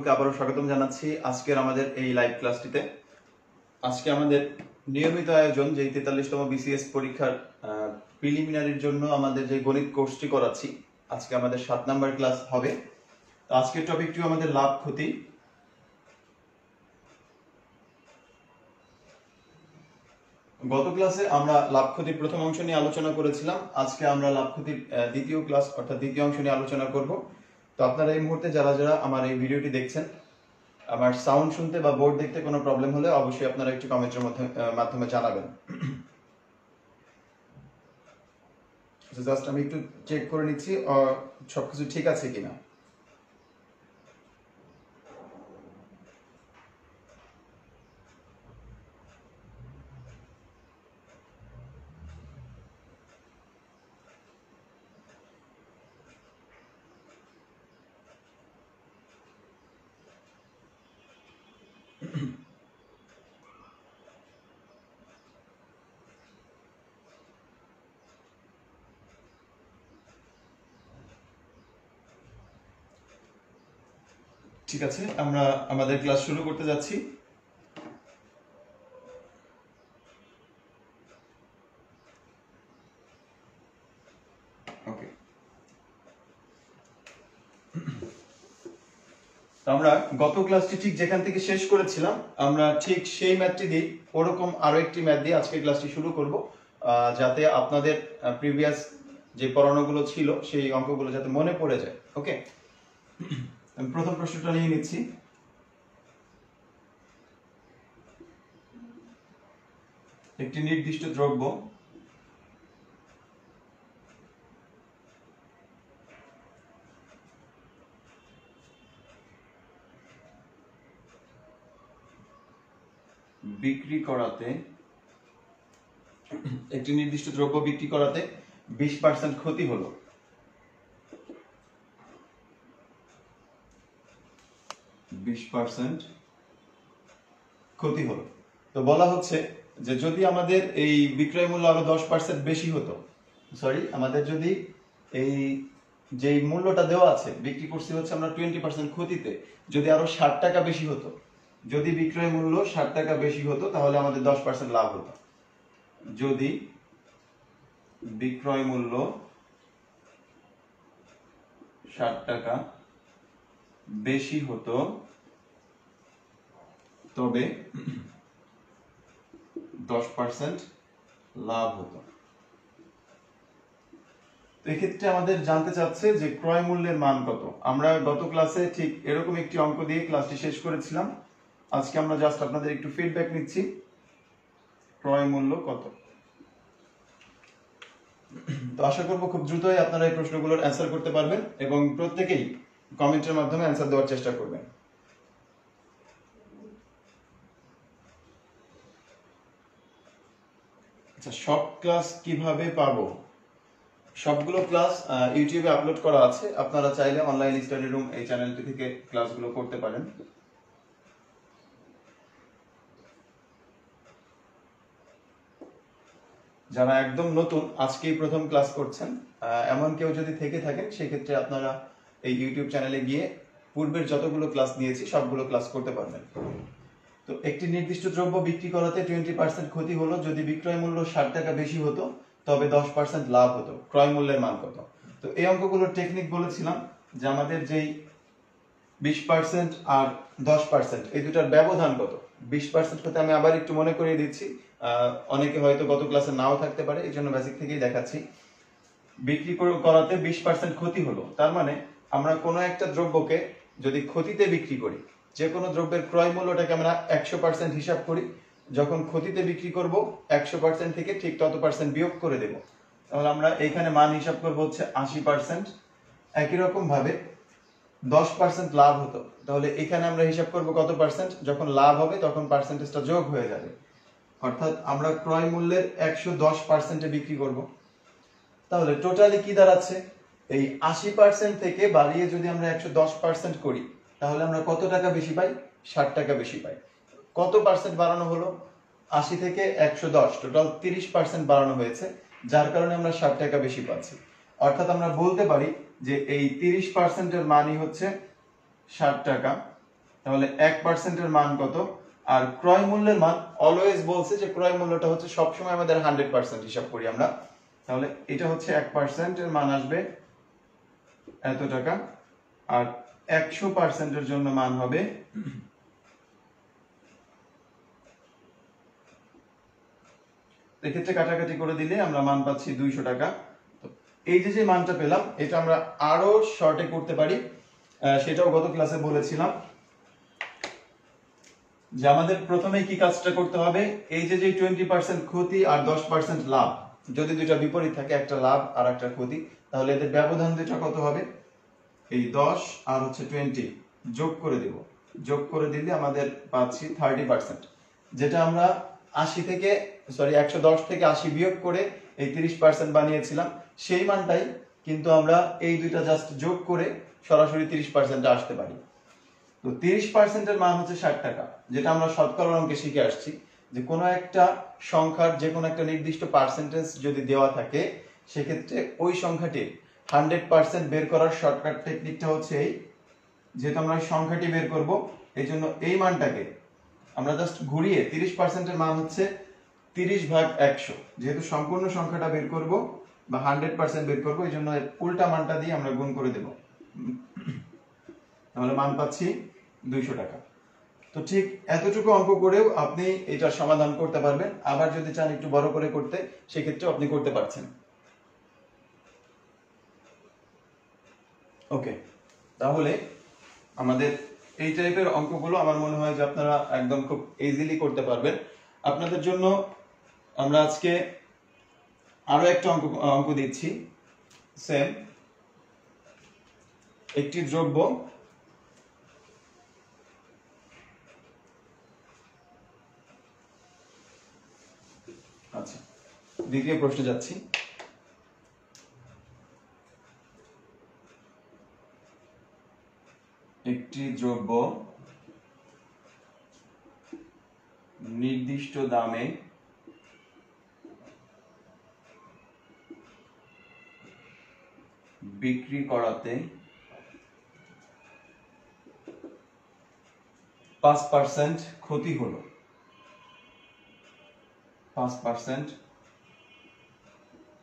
সকলকে আবারও স্বাগতম জানাচ্ছি আজকের আমাদের এই লাইভ ক্লাসটিতে। আজকে আমাদের নিয়মিত আয়োজন যে 43তম বিসিএস পরীক্ষার প্রিলিমিনারির জন্য আমাদের যে গণিত কোর্সটি করাচ্ছি, আজকে আমাদের 7 নাম্বার ক্লাস হবে। তো আজকের টপিকটি আমাদের লাভ ক্ষতি। গত ক্লাসে আমরা লাভ ক্ষতির প্রথম অংশ নিয়ে আলোচনা করেছিলাম। আজকে আমরা লাভ ক্ষতির দ্বিতীয় ক্লাস অর্থাৎ দ্বিতীয় অংশ নিয়ে আলোচনা করব। তো আপনারা এই মুহূর্তে যারা যারা আমার এই ভিডিওটি দেখছেন, আমার সাউন্ড শুনতে বা বোর্ড দেখতে কোনো প্রবলেম হলে অবশ্যই আপনারা একটু কমেন্টের মাধ্যমে জানাবেন। জাস্ট আমি একটু চেক করে নিচ্ছি সবকিছু ঠিক আছে কিনা। ঠিক আছে, আমরা আমাদের ক্লাস শুরু করতে যাচ্ছি। ওকে, আমরা গত ক্লাসটি ঠিক যেখান থেকে শেষ করেছিলাম, আমরা ঠিক সেই ম্যাথটি দিয়ে ওরকম আরো একটি ম্যাথ দিয়ে আজকে ক্লাসটি শুরু করব, যাতে আপনাদের প্রিভিয়াস যে পড়ানোগুলো ছিল সেই অঙ্কগুলো যাতে মনে পড়ে যায়। ওকে, আমি প্রথম প্রশ্নটা নিয়ে নিচ্ছি। একটি নির্দিষ্ট দ্রব্য বিক্রি করাতে 20% ক্ষতি হলো। তো বলা হচ্ছে যে যদি আমাদের এই বিক্রয় মূল্য আরো 10% বেশি হতো, আমাদের যদি এই যে মূল্যটা দেওয়া আছে, বিক্রি করছি হচ্ছে আমরা 20% ক্ষতিতে, যদি আরো 60 টাকা বেশি হতো, যদি বিক্রয় মূল্য 60 টাকা বেশি হতো তাহলে আমাদের 10% লাভ হতো। যদি বিক্রয় মূল্য 60 টাকা বেশি হতো তবে 10% লাভ হতো। তো এক্ষেত্রে আমাদের জানতে চাচ্ছে যে ক্রয় মূল্যের মান কত। আমরা গত ক্লাসে ঠিক এরকম একটি অঙ্ক দিয়ে ক্লাসটি শেষ করেছিলাম। আজকে আমরা জাস্ট আপনাদের একটু ফিডব্যাক নিচ্ছি, ক্রয় মূল্য কত। তো আশা করব খুব দ্রুতই আপনারা এই প্রশ্নগুলোর অ্যান্সার করতে পারবেন এবং প্রত্যেকেই কমেন্টের মাধ্যমে অ্যান্সার দেওয়ার চেষ্টা করবেন। আচ্ছা, সব ক্লাস কিভাবে পাবো? সবগুলো ক্লাস ইউটিউবে আপলোড করা আছে, আপনারা চাইলে অনলাইন স্টাডি রুম এই চ্যানেলটি থেকে ক্লাসগুলো করতে পারেন। যারা একদম নতুন, আজকেই প্রথম ক্লাস করছেন, এমন কেউ যদি থেকে থাকেন, সেক্ষেত্রে আপনারা এই ইউটিউব চ্যানেলে গিয়ে পূর্বের যতগুলো ক্লাস নিয়েছি সবগুলো ক্লাস করতে পারবেন। তো একটি নির্দিষ্ট দ্রব্য বিক্রি করাতে 20% ক্ষতি হলো যদি বিক্রয় মূল্য 60 টাকা বেশি হতো তবে 10% লাভ হতো। ক্রয় মূল্যের মান কত? তো এই অঙ্কগুলোর টেকনিক বলেছিলাম যে আমাদের যেই 20% আর 10% এই দুটার ব্যবধান কত। 20% হতে আমি আবার একটু মনে করিয়ে দিচ্ছি, অনেকে হয়তো গত ক্লাসে নাও থাকতে পারে, এই জন্য বেসিক থেকেই দেখাচ্ছি। বিক্রি করাতে 20% ক্ষতি হলো, তার মানে আমরা কোনো একটা দ্রব্যকে যদি ক্ষতিতে বিক্রি করি, যে কোনো দ্রব্যের ক্রয় মূল্যটাকে আমরা 100% হিসাব করি, যখন ক্ষতিতে বিক্রি করব 100% থেকে ঠিক তত পার্সেন্ট বিয়োগ করে দেব, তাহলে আমরা এইখানে মান হিসাব করব হচ্ছে 80%। একই রকম ভাবে 10% লাভ হতো, তাহলে এখানে আমরা হিসাব করব কত পার্সেন্ট, যখন লাভ হবে তখন পার্সেন্টেজটা যোগ হয়ে যাবে, অর্থাৎ আমরা ক্রয় মূল্যের 110%-এ বিক্রি করব। তাহলে টোটালি কি দাঁড়াচ্ছে, এই 80% থেকে বাড়িয়ে যদি আমরা 110% করি তাহলে আমরা কত টাকা বেশি পাই? 60 টাকা বেশি পাই। কত পার্সেন্ট বাড়ানো হলো? 80 থেকে 110, টোটাল 30% বাড়ানো হয়েছে, যার কারণে আমরা 60 টাকা বেশি পাচ্ছি। অর্থাৎ আমরা বলতে পারি যে এই 30%-এর মানই হচ্ছে 60 টাকা, তাহলে 1% এর মান কত, আর ক্রয় মূল্যের মান অলওয়েজ বলছে যে ক্রয় মূল্যটা হচ্ছে সবসময় আমাদের 100% হিসাব করি আমরা। তাহলে এটা হচ্ছে 1% এর মান আসবে এত টাকা, আর 100% এর জন্য মান হবে এক্ষেত্রে কাটাকাটি করে দিলে আমরা মান পাচ্ছি 200 টাকা। তো এই যে মানটা পেলাম এটা আমরা আরো শর্টে করতে পারি, সেটাও গত ক্লাসে বলেছিলাম যে আমাদের প্রথমে কি কাজটা করতে হবে, এই যে 20% ক্ষতি আর 10% লাভ, যদি দুইটা বিপরীত থাকে, একটা লাভ আর একটা ক্ষতি, তাহলে এদের ব্যবধান দুটো কত হবে, এই 10 আর হচ্ছে 20 যোগ করে দেব, যোগ করে দিলে আমাদের পাচ্ছি 30%, যেটা আমরা 110 থেকে 80 বিয়োগ করে এই 30% বানিয়েছিলাম, সেই মানটাই কিন্তু আমরা এই দুইটা জাস্ট যোগ করে সরাসরি 30% আসতে পারি। তো 30% এর মান হচ্ছে 60 টাকা, যেটা আমরা শতকরা অঙ্কে শিখে আসছি যে কোনো একটা সংখ্যার যে কোনো একটা নির্দিষ্ট পার্সেন্টেজ যদি দেওয়া থাকে, সেক্ষেত্রে ওই সংখ্যাটির 100% বের করার শর্টকাট টেকনিকটা হচ্ছে এই, যেহেতু আমরা সংখ্যাটি বের করব, এই জন্য এই মানটাকে আমরা জাস্ট ঘুরিয়ে 30% এর মান হচ্ছে 30/100, যেহেতু সম্পূর্ণ সংখ্যাটা বের করব বা 100% বের করব, এই জন্য উল্টা মানটা দিয়ে আমরা গুণ করে দেব, তাহলে মান পাচ্ছি 200 টাকা। তো ঠিক এতটুকু অঙ্ক করেও আপনি এটার সমাধান করতে পারবেন, আবার যদি চান একটু বড় করে করতে, সেক্ষেত্রেও আপনি করতে পারছেন। ওকে, তাহলে আমাদের এই টাইপের অঙ্কগুলো আমার মনে হয় যে আপনারা একদম খুব ইজিলি করতে পারবেন। আপনাদের জন্য আমরা আজকে আরো একটা অঙ্ক দিচ্ছি, সেম একটি দ্রব্য আচ্ছা, দ্বিতীয় প্রশ্নে যাচ্ছি। একটি দ্রব্য নির্দিষ্ট দামে বিক্রি করাতে 5% ক্ষতি হলো, 5%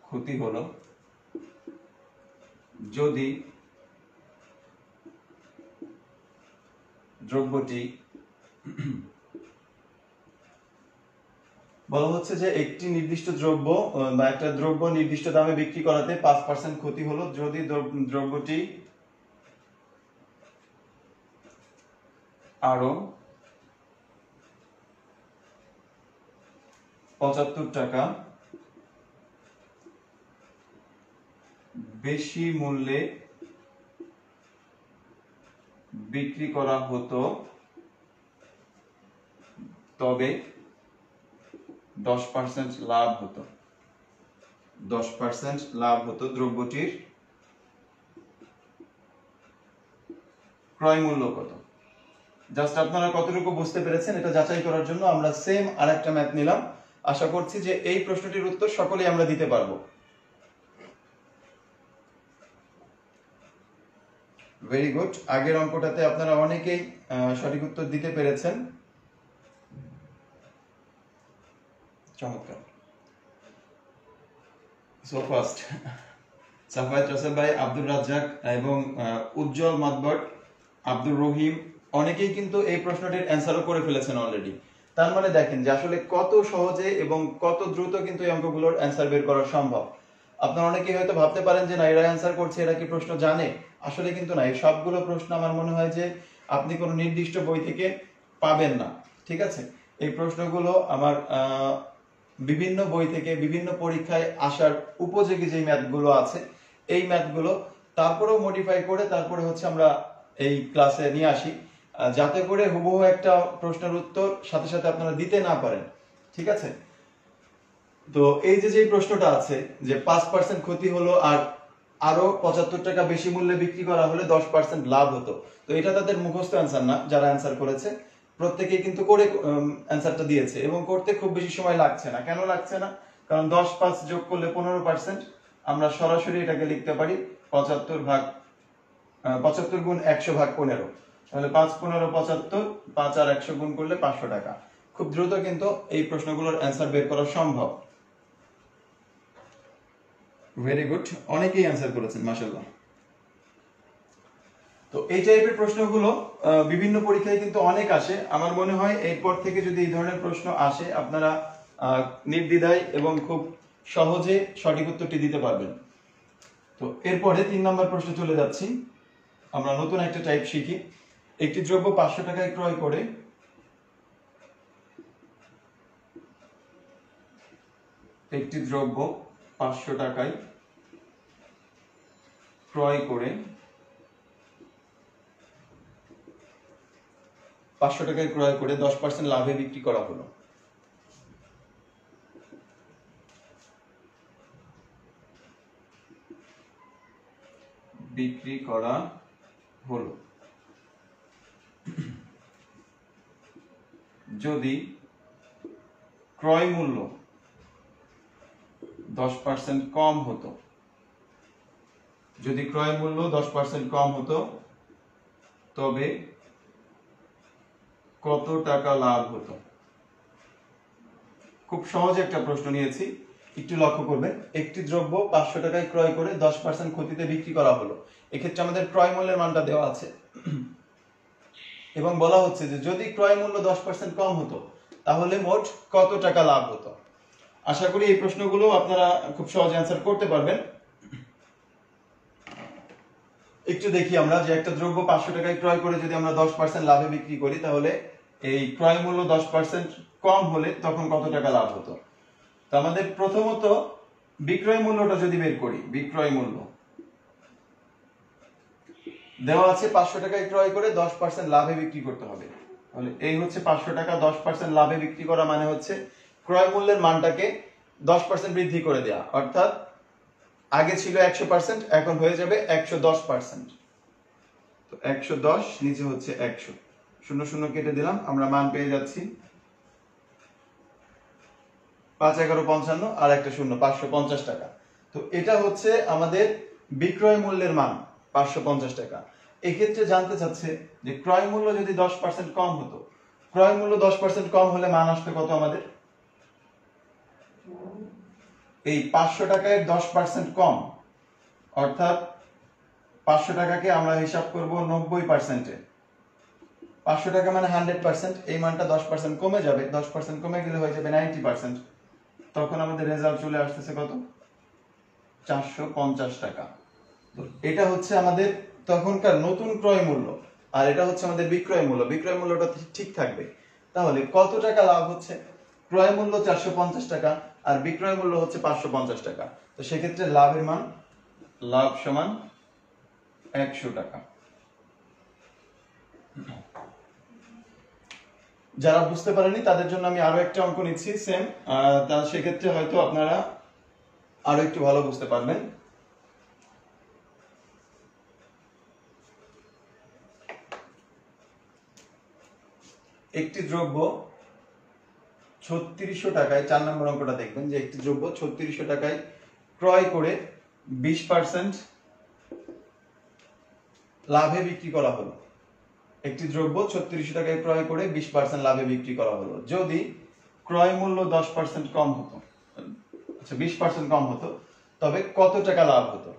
ক্ষতি হলো যদি দ্রব্যটি বলা হচ্ছে যে একটি নির্দিষ্ট দ্রব্য বা একটা দ্রব্য নির্দিষ্ট দামে বিক্রি করাতে 5% ক্ষতি হলো যদি দ্রব্যটি আরো 75 টাকা বেশি মূল্যে বিক্রি করা হতো, তবে 10% লাভ হতো, 10% লাভ হতো দ্রব্যটির ক্রয় মূল্য কত। জাস্ট আপনারা কতটুকু বুঝতে পেরেছেন এটা যাচাই করার জন্য আমরা সেম আরেকটা ম্যাথ নিলাম। আশা করছি যে এই প্রশ্নটির উত্তর সকলেই আমরা দিতে পারবো। ভেরি গুড, আগের অঙ্কটাতে আপনারা অনেকেই সঠিক উত্তর দিতে পেরেছেন, চমৎকার। সো ফার্স্ট সাফায়েত রাসেল ভাই, আব্দুর রাজ্জাক এবং উজ্জ্বল মাতবর, আব্দুর রহিম, অনেকেই কিন্তু এই প্রশ্নটির অ্যান্সারও করে ফেলেছেন অলরেডি। তার মানে দেখেন যে আসলে কত সহজে এবং কত দ্রুত কিন্তু এই অঙ্কগুলোর অ্যান্সার বের করা সম্ভব। আপনারা অনেকেই হয়তো ভাবতে পারেন যে না, এরা অ্যান্সার করছে, এরা কি প্রশ্ন জানে, আসলে কিন্তু না। এই সবগুলো প্রশ্ন আমার মনে হয় যে আপনি কোনো নির্দিষ্ট বই থেকে পাবেন না, ঠিক আছে। এই প্রশ্নগুলো আমার বিভিন্ন বই থেকে বিভিন্ন পরীক্ষায় আসার উপযোগী যে ম্যাথগুলো আছে, এই ম্যাথগুলো তারপরেও মডিফাই করে তারপরে হচ্ছে আমরা এই ক্লাসে নিয়ে আসি, যাতে করে হুবহু একটা প্রশ্নের উত্তর সাথে সাথে আপনারা দিতে না পারেন, ঠিক আছে। তো এই যে প্রশ্নটা আছে যে 5% ক্ষতি হলো আর আরো 75 টাকা বেশি মূল্যে বিক্রি করা হলে 10% লাভ হতো, তো এটা তাদের মুখস্থ অ্যান্সার না, যারা অ্যান্সার করেছে প্রত্যেকেই কিন্তু করে অ্যান্সারটা দিয়েছে এবং করতে খুব বেশি সময় লাগছে না। কেন লাগছে না? কারণ 10-5 যোগ করলে 15%, আমরা সরাসরি এটাকে লিখতে পারি 75 গুণ 100/15। তাহলে 5 15 75, 5 আর 100 গুণ করলে 500 টাকা। খুব দ্রুত কিন্তু এই প্রশ্নগুলোর অ্যান্সার বের করা সম্ভব। ভেরি গুড, অনেকেই অ্যান্সার করেছেন মাশাআল্লাহ। তো এই টাইপের প্রশ্নগুলো বিভিন্ন পরীক্ষায় কিন্তু অনেক আসে। আমার মনে হয় এরপর থেকে যদি এই ধরনের প্রশ্ন আসে আপনারা নির্দ্বিধায় এবং খুব সহজে সঠিক উত্তরটি দিতে পারবেন। তো এরপরে 3 নম্বর প্রশ্ন চলে যাচ্ছি। আমরা নতুন একটা টাইপ শিখি। একটি দ্রব্য 500 টাকায় ক্রয় করে একটি দ্রব্য 500 টাকায় ক্রয় করে 500 টাকায় ক্রয় করে 10% লাভে বিক্রি করা হলো। বিক্রি করা হলো যদি ক্রয় মূল্য 10% কম হতো, যদি ক্রয় মূল্য 10% কম হতো তবে কত টাকা লাভ হতো? খুব সহজ একটা প্রশ্ন নিয়েছি, একটু লক্ষ্য করবেন। একটি দ্রব্য 500 টাকায় ক্রয় করে 10% ক্ষতিতে বিক্রি করা হলো। এক্ষেত্রে আমাদের ক্রয় মূল্যের মানটা দেওয়া আছে এবং বলা হচ্ছে যে যদি ক্রয় মূল্য 10% কম হতো তাহলে মোট কত টাকা লাভ হতো। আশা করি এই প্রশ্নগুলো আপনারা খুব সহজে অ্যান্সার করতে পারবেন। একটু দেখি আমরা যে একটা দ্রব্য 500 টাকায় ক্রয় করে যদি আমরা 10% লাভে বিক্রি করি তাহলে এই ক্রয় মূল্য 10% কম হলে তখন কত টাকা লাভ হতো। তো আমাদের প্রথমত বিক্রয় মূল্যটা যদি বের করি, বিক্রয় মূল্য দেওয়া আছে 500 টাকায় ক্রয় করে 10% লাভে বিক্রি করতে হবে। তাহলে এই হচ্ছে 500 টাকা 10% লাভে বিক্রি করা মানে হচ্ছে ক্রয় মূল্যের মানটাকে 10% বৃদ্ধি করে দেয়া, অর্থাৎ আগে ছিল 100% এখন হয়ে যাবে 110%। তো 110 নিচে হচ্ছে 100, 0 0 কেটে দিলাম, আমরা মান পেয়ে যাচ্ছি 5 11 55 আর একটা 0, 550 টাকা। তো এটা হচ্ছে আমাদের বিক্রয় মূল্যের মান 550 টাকা। এক্ষেত্রে জানতে চাচ্ছে যে ক্রয় মূল্য যদি 10% কম হতো, ক্রয় মূল্য 10% কম হলে মান আসতো কত আমাদের? এই 500 টাকায় 10% কম, অর্থাৎ 500 টাকাকে আমরা হিসাব করব 90%-এ। 500 টাকা মানে 100%, এই মানটা 10% কমে যাবে, 10% কমে গেলে হয়ে যাবে 90%। তখন আমাদের রেজাল্ট চলে আসতেছে কত? 450 টাকা। তো এটা হচ্ছে আমাদের তখনকার নতুন ক্রয় মূল্য আর এটা হচ্ছে আমাদের বিক্রয় মূল্য। বিক্রয় মূল্যটা ঠিক থাকবে। তাহলে কত টাকা লাভ হচ্ছে? ক্রয় মূল্য 450 টাকা আর বিক্রয় মূল্য হচ্ছে 550 টাকা। তো সেক্ষেত্রে লাভের মান, লাভ সমান 100 টাকা। যারা বুঝতে পারেনি তাদের জন্য আমি আরো একটা অঙ্ক নিচ্ছি সেম, তাহলে সেক্ষেত্রে হয়তো আপনারা আরো একটু ভালো বুঝতে পারবেন। একটি দ্রব্য 3600 টাকায়, 4 নম্বর অঙ্কটা দেখবেন যে একটি দ্রব্য 3600 টাকায় ক্রয় করে 20% লাভে বিক্রি করা হলো। একটি দ্রব্য 3600 টাকায় ক্রয় করে 20% লাভে বিক্রি করা হলো যদি ক্রয় মূল্য 10% কম হতো, আচ্ছা 20% কম হতো তবে কত টাকা লাভ হতো?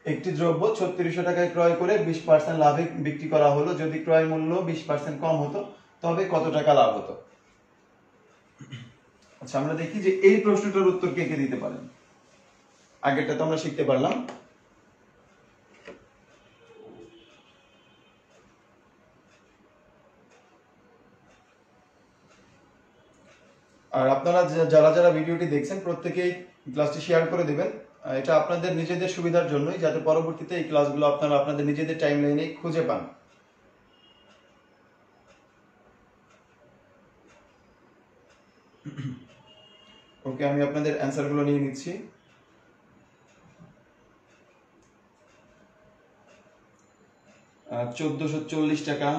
একটি দ্রব্য 3600 টাকায় ক্রয় করে 20% লাভে বিক্রি করা হলো যদি ক্রয় মূল্য 20% কম হতো তবে কত টাকা লাভ হতো? আচ্ছা আমরা দেখি যে এই প্রশ্নটার উত্তর কে কে দিতে পারেন। আগেরটা তো আমরা শিখতে পারলাম। আর আপনারা যারা যারা ভিডিওটি দেখছেন প্রত্যেকেই ক্লাসটি শেয়ার করে দিবেন। এটা আপনাদের নিজেদের সুবিধার জন্যই, যাতে পরবর্তীতে এই ক্লাসগুলো আপনারা আপনাদের নিজেদের টাইমলাইনে খুঁজে পান। ওকে, আমি আপনাদের অ্যান্সারগুলো নিয়ে নিচ্ছি। আহ 1440 টাকা।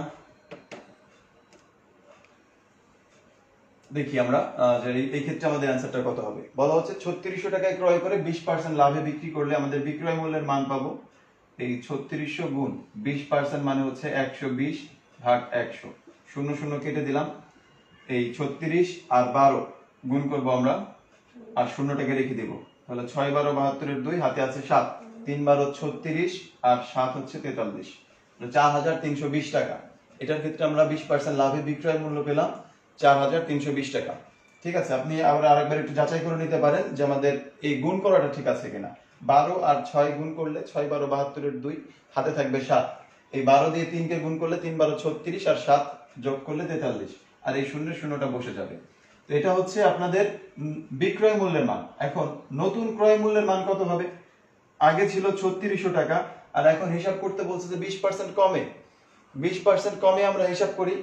দেখি আমরা যে এই ক্ষেত্রে আমাদের অ্যান্সারটা কত হবে। বলা হচ্ছে 3600 টাকায় ক্রয় করে 20% লাভে বিক্রি করলে আমাদের বিক্রয় মূল্যের মান পাবো এই 3600 গুণ 20% মানে হচ্ছে 120 ভাগ 100, শূন্য শূন্য কেটে দিলাম। এই 36 আর 12 গুণ করব আমরা, আর শূন্যটাকে রেখে দেব। তাহলে 6 12 72 এর 2, হাতে আছে 7, 3 12 36 আর 7 হচ্ছে 43, 4320 টাকা। এটার ক্ষেত্রে আমরা 20% লাভে বিক্রয় মূল্য পেলাম 4320 টাকা। ঠিক আছে, আপনি আবার আরেকবার একটু যাচাই করে নিতে পারেন যে আমাদের এই গুণ করাটা ঠিক আছে কিনা। 12 আর 6 গুণ করলে 6 12 72 এর 2, হাতে থাকবে 7। এই 12 দিয়ে 3 কে গুণ করলে 3 12 36 আর 7 যোগ করলে 43, আর এই শূন্য শূন্যটা বসে যাবে। তো এটা হচ্ছে আপনাদের বিক্রয় মূল্যের মান। এখন নতুন ক্রয় মূল্যের মান কত হবে? আগে ছিল 3600 টাকা, আর এখন হিসাব করতে বলছে যে 20% কমে। 20% কমে আমরা হিসাব করি,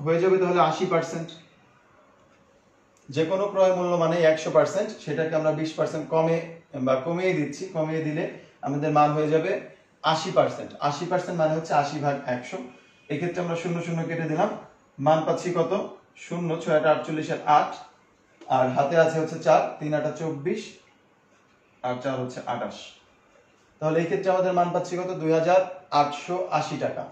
হয়ে যাবে তাহলে 80%। যে কোনো ক্রয় মূল্য মানে 100%, সেটাকে আমরা 20% কমে বা কমিয়ে দিচ্ছি। কমিয়ে দিলে আমাদের মান হয়ে যাবে 80%। 80% মানে হচ্ছে 80 ভাগ 100। এক্ষেত্রে আমরা শূন্য শূন্য কেটে দিলাম, মান পাচ্ছি কত? 0 6 8 48 এর 8, আর হাতে আছে হচ্ছে 4, 3 8 24 আর 4 হচ্ছে 28। তাহলে এই ক্ষেত্রে আমাদের মান পাচ্ছি কত? 2880 টাকা।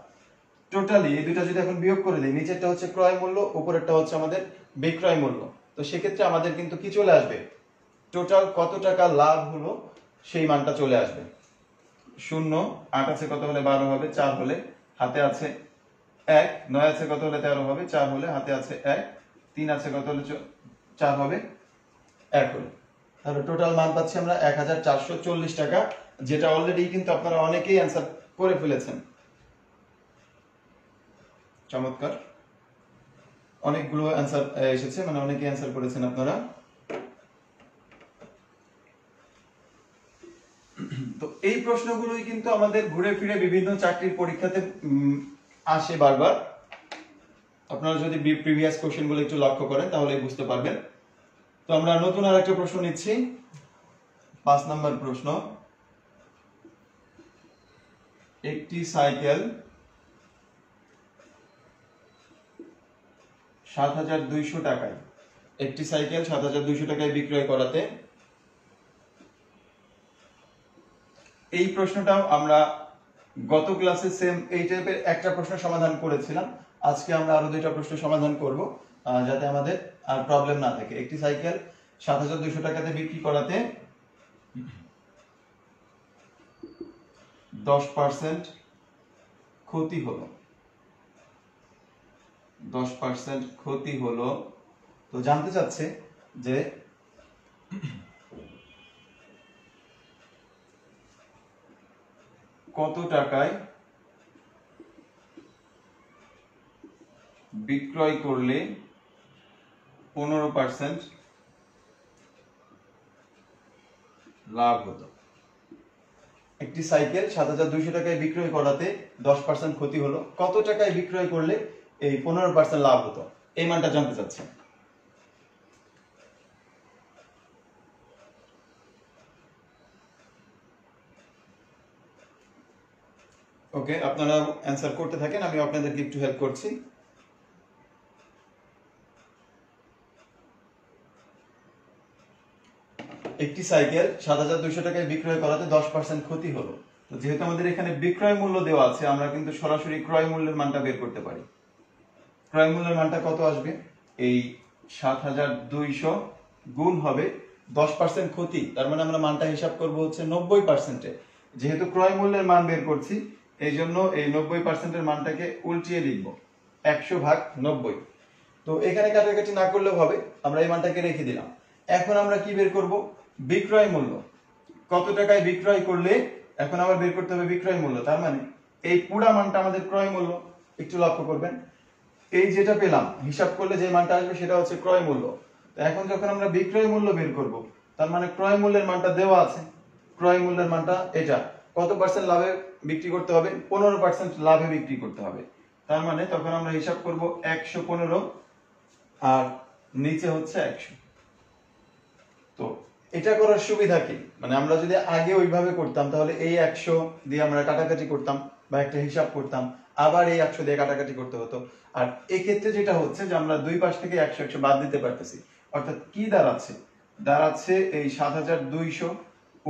টোটালি এই দুইটা যদি এখন বিয়োগ করে দিই, নিচেরটা হচ্ছে ক্রয় মূল্য, উপরেরটা হচ্ছে আমাদের বিক্রয় মূল্য। তো সেক্ষেত্রে আমাদের কিন্তু কি চলে আসবে? টোটাল কত টাকা লাভ হলো সেই মানটা চলে আসবে। 0 8 আছে কত হলে 12 হবে, 4 হলে, হাতে আছে 1, 9 আছে কত হলে 13 হবে, 4 হলে, হাতে আছে 1, 3 আছে কত হলে 4 হবে, 1 হলে। তাহলে টোটাল মান পাচ্ছি আমরা 1440 টাকা, যেটা অলরেডি কিন্তু আপনারা অনেকেই অ্যান্সার করে ফেলেছেন। চমৎকার, অনেকগুলো অ্যান্সার এসেছে, মানে অনেকে অ্যান্সার করেছেন আপনারা। তো এই প্রশ্নগুলোই কিন্তু আমাদের ঘুরে ফিরে বিভিন্ন চাকরির পরীক্ষাতে আসে বারবার। আপনারা যদি প্রিভিয়াস কোশ্চেনগুলো একটু লক্ষ্য করেন তাহলে বুঝতে পারবেন। তো আমরা নতুন আরেকটা প্রশ্ন নিচ্ছি, 5 নম্বর প্রশ্ন। একটি সাইকেল 7200 টাকায়, একটি সাইকেল 7200 টাকায় বিক্রয় করাতে, এই প্রশ্নটাও আমরা গত ক্লাসে সেম এই টাইপের একটা প্রশ্ন সমাধান করেছিলাম। আজকে আমরা আরো দুইটা প্রশ্ন সমাধান করব, যাতে আমাদের আর প্রবলেম না থাকে। একটি সাইকেল 7200 টাকাতে বিক্রি করাতে 10% ক্ষতি হলো, 10% ক্ষতি হলো। তো জানতে চাচ্ছে যে কত টাকায় বিক্রয় করলে 15% লাভ হতো। একটি সাইকেল 7200 টাকায় বিক্রয় করাতে 10% ক্ষতি হলো, কত টাকায় বিক্রয় করলে এই 15% লাভ হতো, এই মানটা জানতে চাচ্ছে। ওকে, আপনারা অ্যান্সার করতে থাকেন, আমি আপনাদেরকে একটু হেল্প করছি। একটি সাইকেল 7200 টাকায় বিক্রয় করাতে 10% ক্ষতি হলো। তো যেহেতু আমাদের এখানে বিক্রয় মূল্য দেওয়া আছে, আমরা কিন্তু সরাসরি ক্রয় মূল্যের মানটা বের করতে পারি। ক্রয় মূল্যের মানটা কত আসবে? এই 7200 গুণ হবে 10% ক্ষতি, তার মানে আমরা মানটা হিসাব করব হচ্ছে 90%-এ। যেহেতু ক্রয় মূল্যের মান বের করছি, এই জন্য এই 90%-এর মানটাকে উল্টিয়ে লিখব, 100 ভাগ 90। তো এখানে কাটাকাটি না করলেও হবে, আমরা এই মানটাকে রেখে দিলাম। এখন আমরা কি বের করব? বিক্রয় মূল্য। কত টাকায় বিক্রয় করলে, এখন আবার বের করতে হবে বিক্রয় মূল্য, তার মানে এই পুরা মানটা আমাদের ক্রয় মূল্য। একটু লক্ষ্য করবেন, এই যেটা পেলাম হিসাব করলে যে মানটা আসবে সেটা হচ্ছে ক্রয় মূল্য। তো এখন যখন আমরা বিক্রয় মূল্য বের করব, তার মানে ক্রয় মূল্যের মানটা দেওয়া আছে, ক্রয় মূল্যের মানটা এটা, কত পার্সেন্ট লাভে বিক্রি করতে হবে? 15% লাভে বিক্রি করতে হবে। তার মানে তখন আমরা হিসাব করব 115 আর নিচে হচ্ছে 100। তো এটা করার সুবিধা কি? মানে আমরা যদি আগে ওইভাবে করতাম তাহলে এই 100 দিয়ে আমরা কাটাকাটি করতাম বা একটা হিসাব করতাম, আবার এই 100 দিয়ে কাটাকাটি করতে হতো। আর এই ক্ষেত্রে যেটা হচ্ছে যে আমরা দুই পাশ থেকে 100 100 বাদ দিতে পারতেছি। অর্থাৎ কি দাঁড়াচ্ছে? দাঁড়াচ্ছে এই 7200,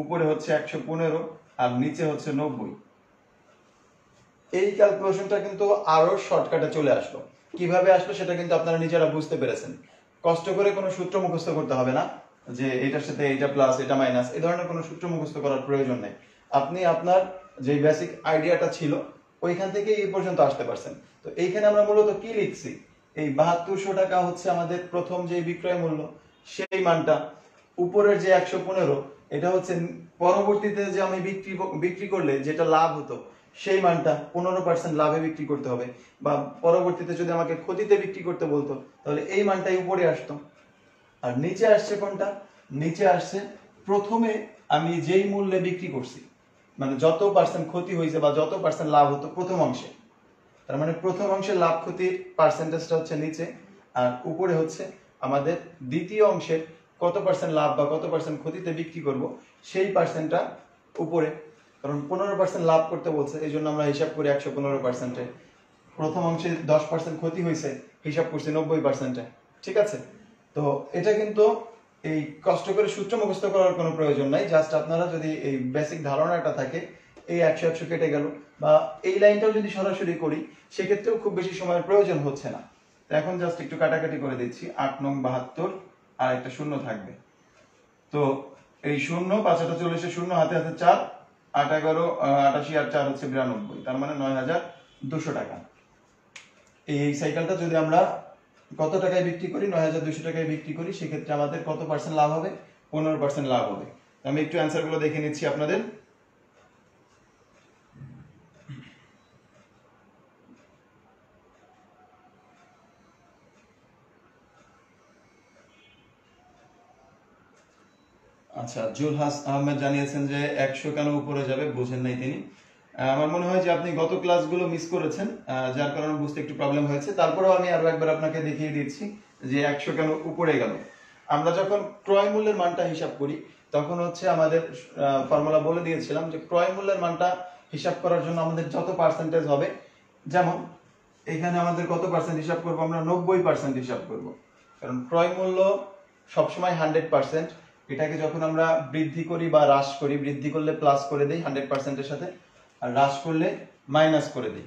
উপরে হচ্ছে 115 আর নিচে হচ্ছে 90। এই ক্যালকুলেশনটা কিন্তু আরো শর্টকাটে চলে আসলো। কিভাবে আসলো সেটা কিন্তু আপনারা নিজেরা বুঝতে পেরেছেন। কষ্ট করে কোনো সূত্র মুখস্থ করতে হবে না যে এটার সাথে এটা প্লাস এটা মাইনাস, এই ধরনের কোনো সূত্র মুখস্থ করার প্রয়োজন নেই। আপনি আপনার যে বেসিক আইডিয়াটা ছিল ওইখান থেকে এই পর্যন্ত আসতে পারছেন। তো এইখানে আমরা মূলত কি লিখছি, এই 7200 টাকা হচ্ছে আমাদের প্রথম যে বিক্রয় মূল্য, সেই মানটা। উপরের যে 115 এটা হচ্ছে পরবর্তীতে যে আমি বিক্রি করলে যেটা লাভ হতো সেই মানটা 15% লাভে বিক্রি করতে হবে, বা পরবর্তীতে যদি আমাকে ক্ষতিতে বিক্রি করতে বলতো তাহলে এই মানটাই উপরে আসতো। আর নিচে আসছে কোনটা, নিচে আসছে প্রথমে আমি যেই মূল্যে বিক্রি করছি, মানে যত পার্সেন্ট ক্ষতি হয়েছে বা যত পার্সেন্ট লাভ হতো প্রথম অংশে, তার মানে প্রথম অংশের লাভ ক্ষতির পার্সেন্টেজটা হচ্ছে নিচে, আর উপরে হচ্ছে আমাদের দ্বিতীয় অংশের কত পার্সেন্ট লাভ বা কত পার্সেন্ট ক্ষতিতে বিক্রি করব সেই পার্সেন্টটা উপরে। কারণ 15% লাভ করতে বলছে, এই জন্য আমরা হিসাব করি 115%-এ। প্রথম অংশে 10% ক্ষতি হয়েছে, হিসাব করছি 90%-এ। ঠিক আছে? তো এটা কিন্তু এই কষ্ট করে সূত্র মুখস্থ করার কোনো প্রয়োজন নাই। জাস্ট আপনারা যদি এই বেসিক ধারণাটা থাকে, এই 100 কেটে গেল, বা এই লাইনটাও যদি সরাসরি করি সেক্ষেত্রেও খুব বেশি সময়ের প্রয়োজন হচ্ছে না। তো এখন জাস্ট একটু কাটাকাটি করে দিচ্ছি। 8 নং 72 আর একটা শূন্য থাকবে। তো এই শূন্য 5 8 40, শূন্য হাতে হাতে 4, 8 11 88 আর 4 হচ্ছে 92, তার মানে 9200 টাকা। এই সাইকেলটা যদি আমরা কত টাকায় বিক্রি করি, 9200 টাকায় বিক্রি করি, সেক্ষেত্রে আমাদের কত পার্সেন্ট লাভ হবে? 15% লাভ হবে। আমি একটু অ্যান্সার গুলো দেখে নিচ্ছি আপনাদের। আচ্ছা, জুলহাস আহমেদ জানিয়েছেন যে 100 কেন উপরে যাবে, বুঝেন নাই তিনি। আমার মনে হয় যে আপনি গত ক্লাসগুলো মিস করেছেন, যার কারণে বুঝতে একটু প্রবলেম হয়েছে। তারপরেও আমি আরো একবার আপনাকে দেখিয়ে দিচ্ছি যে 100 কেন উপরে গেল। আমরা যখন ক্রয় মূল্যের মানটা হিসাব করি তখন হচ্ছে আমাদের ফর্মুলা বলে দিয়েছিলাম যে ক্রয় মূল্যের মানটা হিসাব করার জন্য আমাদের যত পার্সেন্টেজ হবে, যেমন এখানে আমাদের কত পার্সেন্ট হিসাব করব, আমরা 90% হিসাব করব। কারণ ক্রয় মূল্য সবসময় 100%। এটাকে যখন আমরা বৃদ্ধি করি বা হ্রাস করি, বৃদ্ধি করলে প্লাস করে দেই 100%-এর সাথে, আর হ্রাস করলে মাইনাস করে দিই।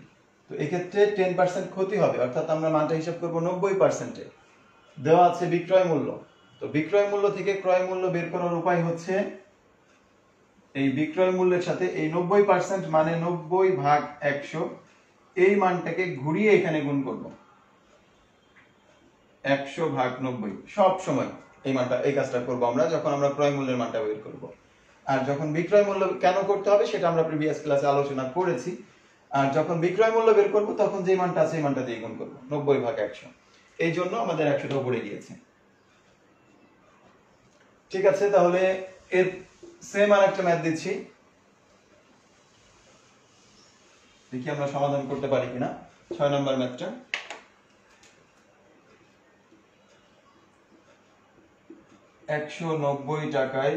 তো এক্ষেত্রে 10% ক্ষতি হবে, অর্থাৎ আমরা মানটা হিসাব করব 90%-এ। দেওয়া আছে বিক্রয় মূল্য। তো বিক্রয় মূল্য থেকে ক্রয় মূল্য বের করার উপায় হচ্ছে এই বিক্রয় মূল্যের সাথে এই 90% মানে 90/100, এই মানটাকে ঘুরিয়ে এখানে গুণ করব। 100/90 সব সময় এই মানটা, এই কাজটা করব আমরা যখন আমরা ক্রয় মূল্যের মানটা বের করব। আর যখন বিক্রয় মূল্য কেন করতে হবে সেটা আমরা প্রিভিয়াস ক্লাসে আলোচনা করেছি। আর যখন বিক্রয় মূল্য বের করব তখন যে মানটা আছে এই মানটা দিয়ে গুণ করব, 90/100। এই জন্য আমাদের 100টা উপরে গিয়েছে। ঠিক আছে, তাহলে এর সেম আর একটা ম্যাথ দিচ্ছি, দেখি আমরা সমাধান করতে পারি কিনা। 6 নম্বর ম্যাথটা। 190 টাকায়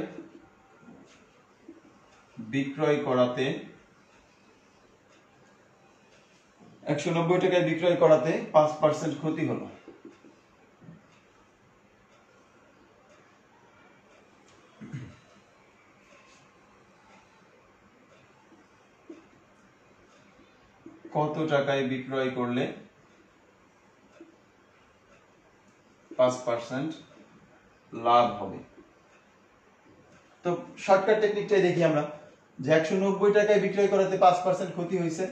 বিক্রয় করাতে 5% ক্ষতি হলো। কত টাকায় বিক্রয় করলে 5% লাভ হবে? তো শর্টকাট টেকনিকটাই দেখি আমরা, যে 190 টাকায় বিক্রয় করাতে 5% ক্ষতি হয়েছে,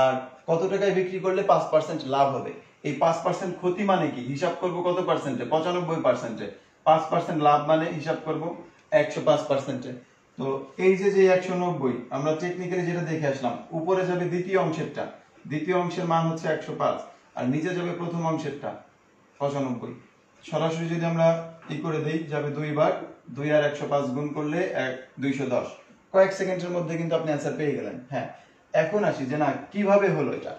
আর কত টাকায় বিক্রি করলে 5% লাভ হবে। এই 5% ক্ষতি মানে কি, হিসাব করব কত পার্সেন্টে? 95%-এ। 5% লাভ মানে হিসাব করব 105%-এ। তো এই যে 190, আমরা টেকনিক্যালি যেটা দেখে আসলাম, উপরে যাবে দ্বিতীয় অংশেরটা, দ্বিতীয় অংশের মান হচ্ছে 105, আর নিচে যাবে প্রথম অংশেরটা 95। সরাসরি যদি আমরা ই করে দেই, যাবে 2 বার, 2 আর 105 গুণ করলে 210। কয়েক সেকেন্ডের মধ্যে কিন্তু আপনি অ্যান্সার পেয়ে গেলেন। হ্যাঁ, এখন আসি যে না কিভাবে হলো এটা।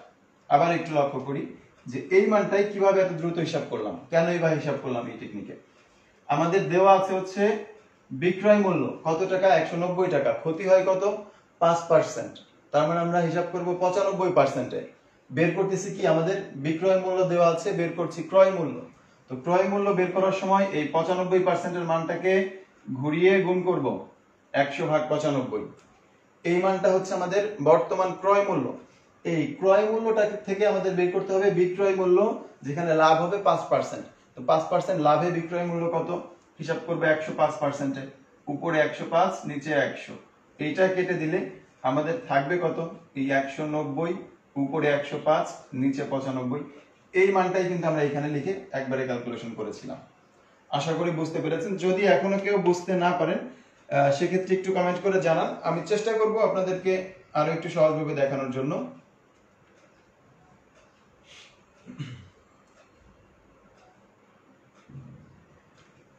আবার একটু লক্ষ্য করি যে এই মানটাই কিভাবে এত দ্রুত হিসাব করলাম, কেনই বা হিসাব করলাম এই টেকনিকে। আমাদের দেওয়া আছে হচ্ছে বিক্রয় মূল্য কত টাকা, 190 টাকা, ক্ষতি হয় কত, 5%। তার মানে আমরা হিসাব করব 95%-এ। বের করতেছি কি, আমাদের বিক্রয় মূল্য দেওয়া আছে, বের করছি ক্রয় মূল্য। তো ক্রয় মূল্য বের করার সময় এই 95%-এর মানটাকে ঘুরিয়ে গুণ করব 100/95। এই মানটা হচ্ছে আমাদের বর্তমান ক্রয় মূল্য। এই ক্রয় মূল্যটা থেকে আমাদের বের করতে হবে বিক্রয় মূল্য, যেখানে লাভ হবে 5%। তো 5% লাভে বিক্রয় মূল্য কত হিসাব করবে 105%-এ, উপরে 105 নিচে 100, এইটা কেটে দিলে আমাদের থাকবে কত এই 190, উপরে 105 নিচে 95। এই মানটাই কিন্তু আমরা এখানে লিখে একবারে ক্যালকুলেশন করেছিলাম। আশা করি বুঝতে পেরেছেন। যদি এখনো কেউ বুঝতে না পারেন সেক্ষেত্রে একটু কমেন্ট করে জানান, আমি চেষ্টা করব আপনাদেরকে আরো একটু সহজভাবে দেখানোর জন্য।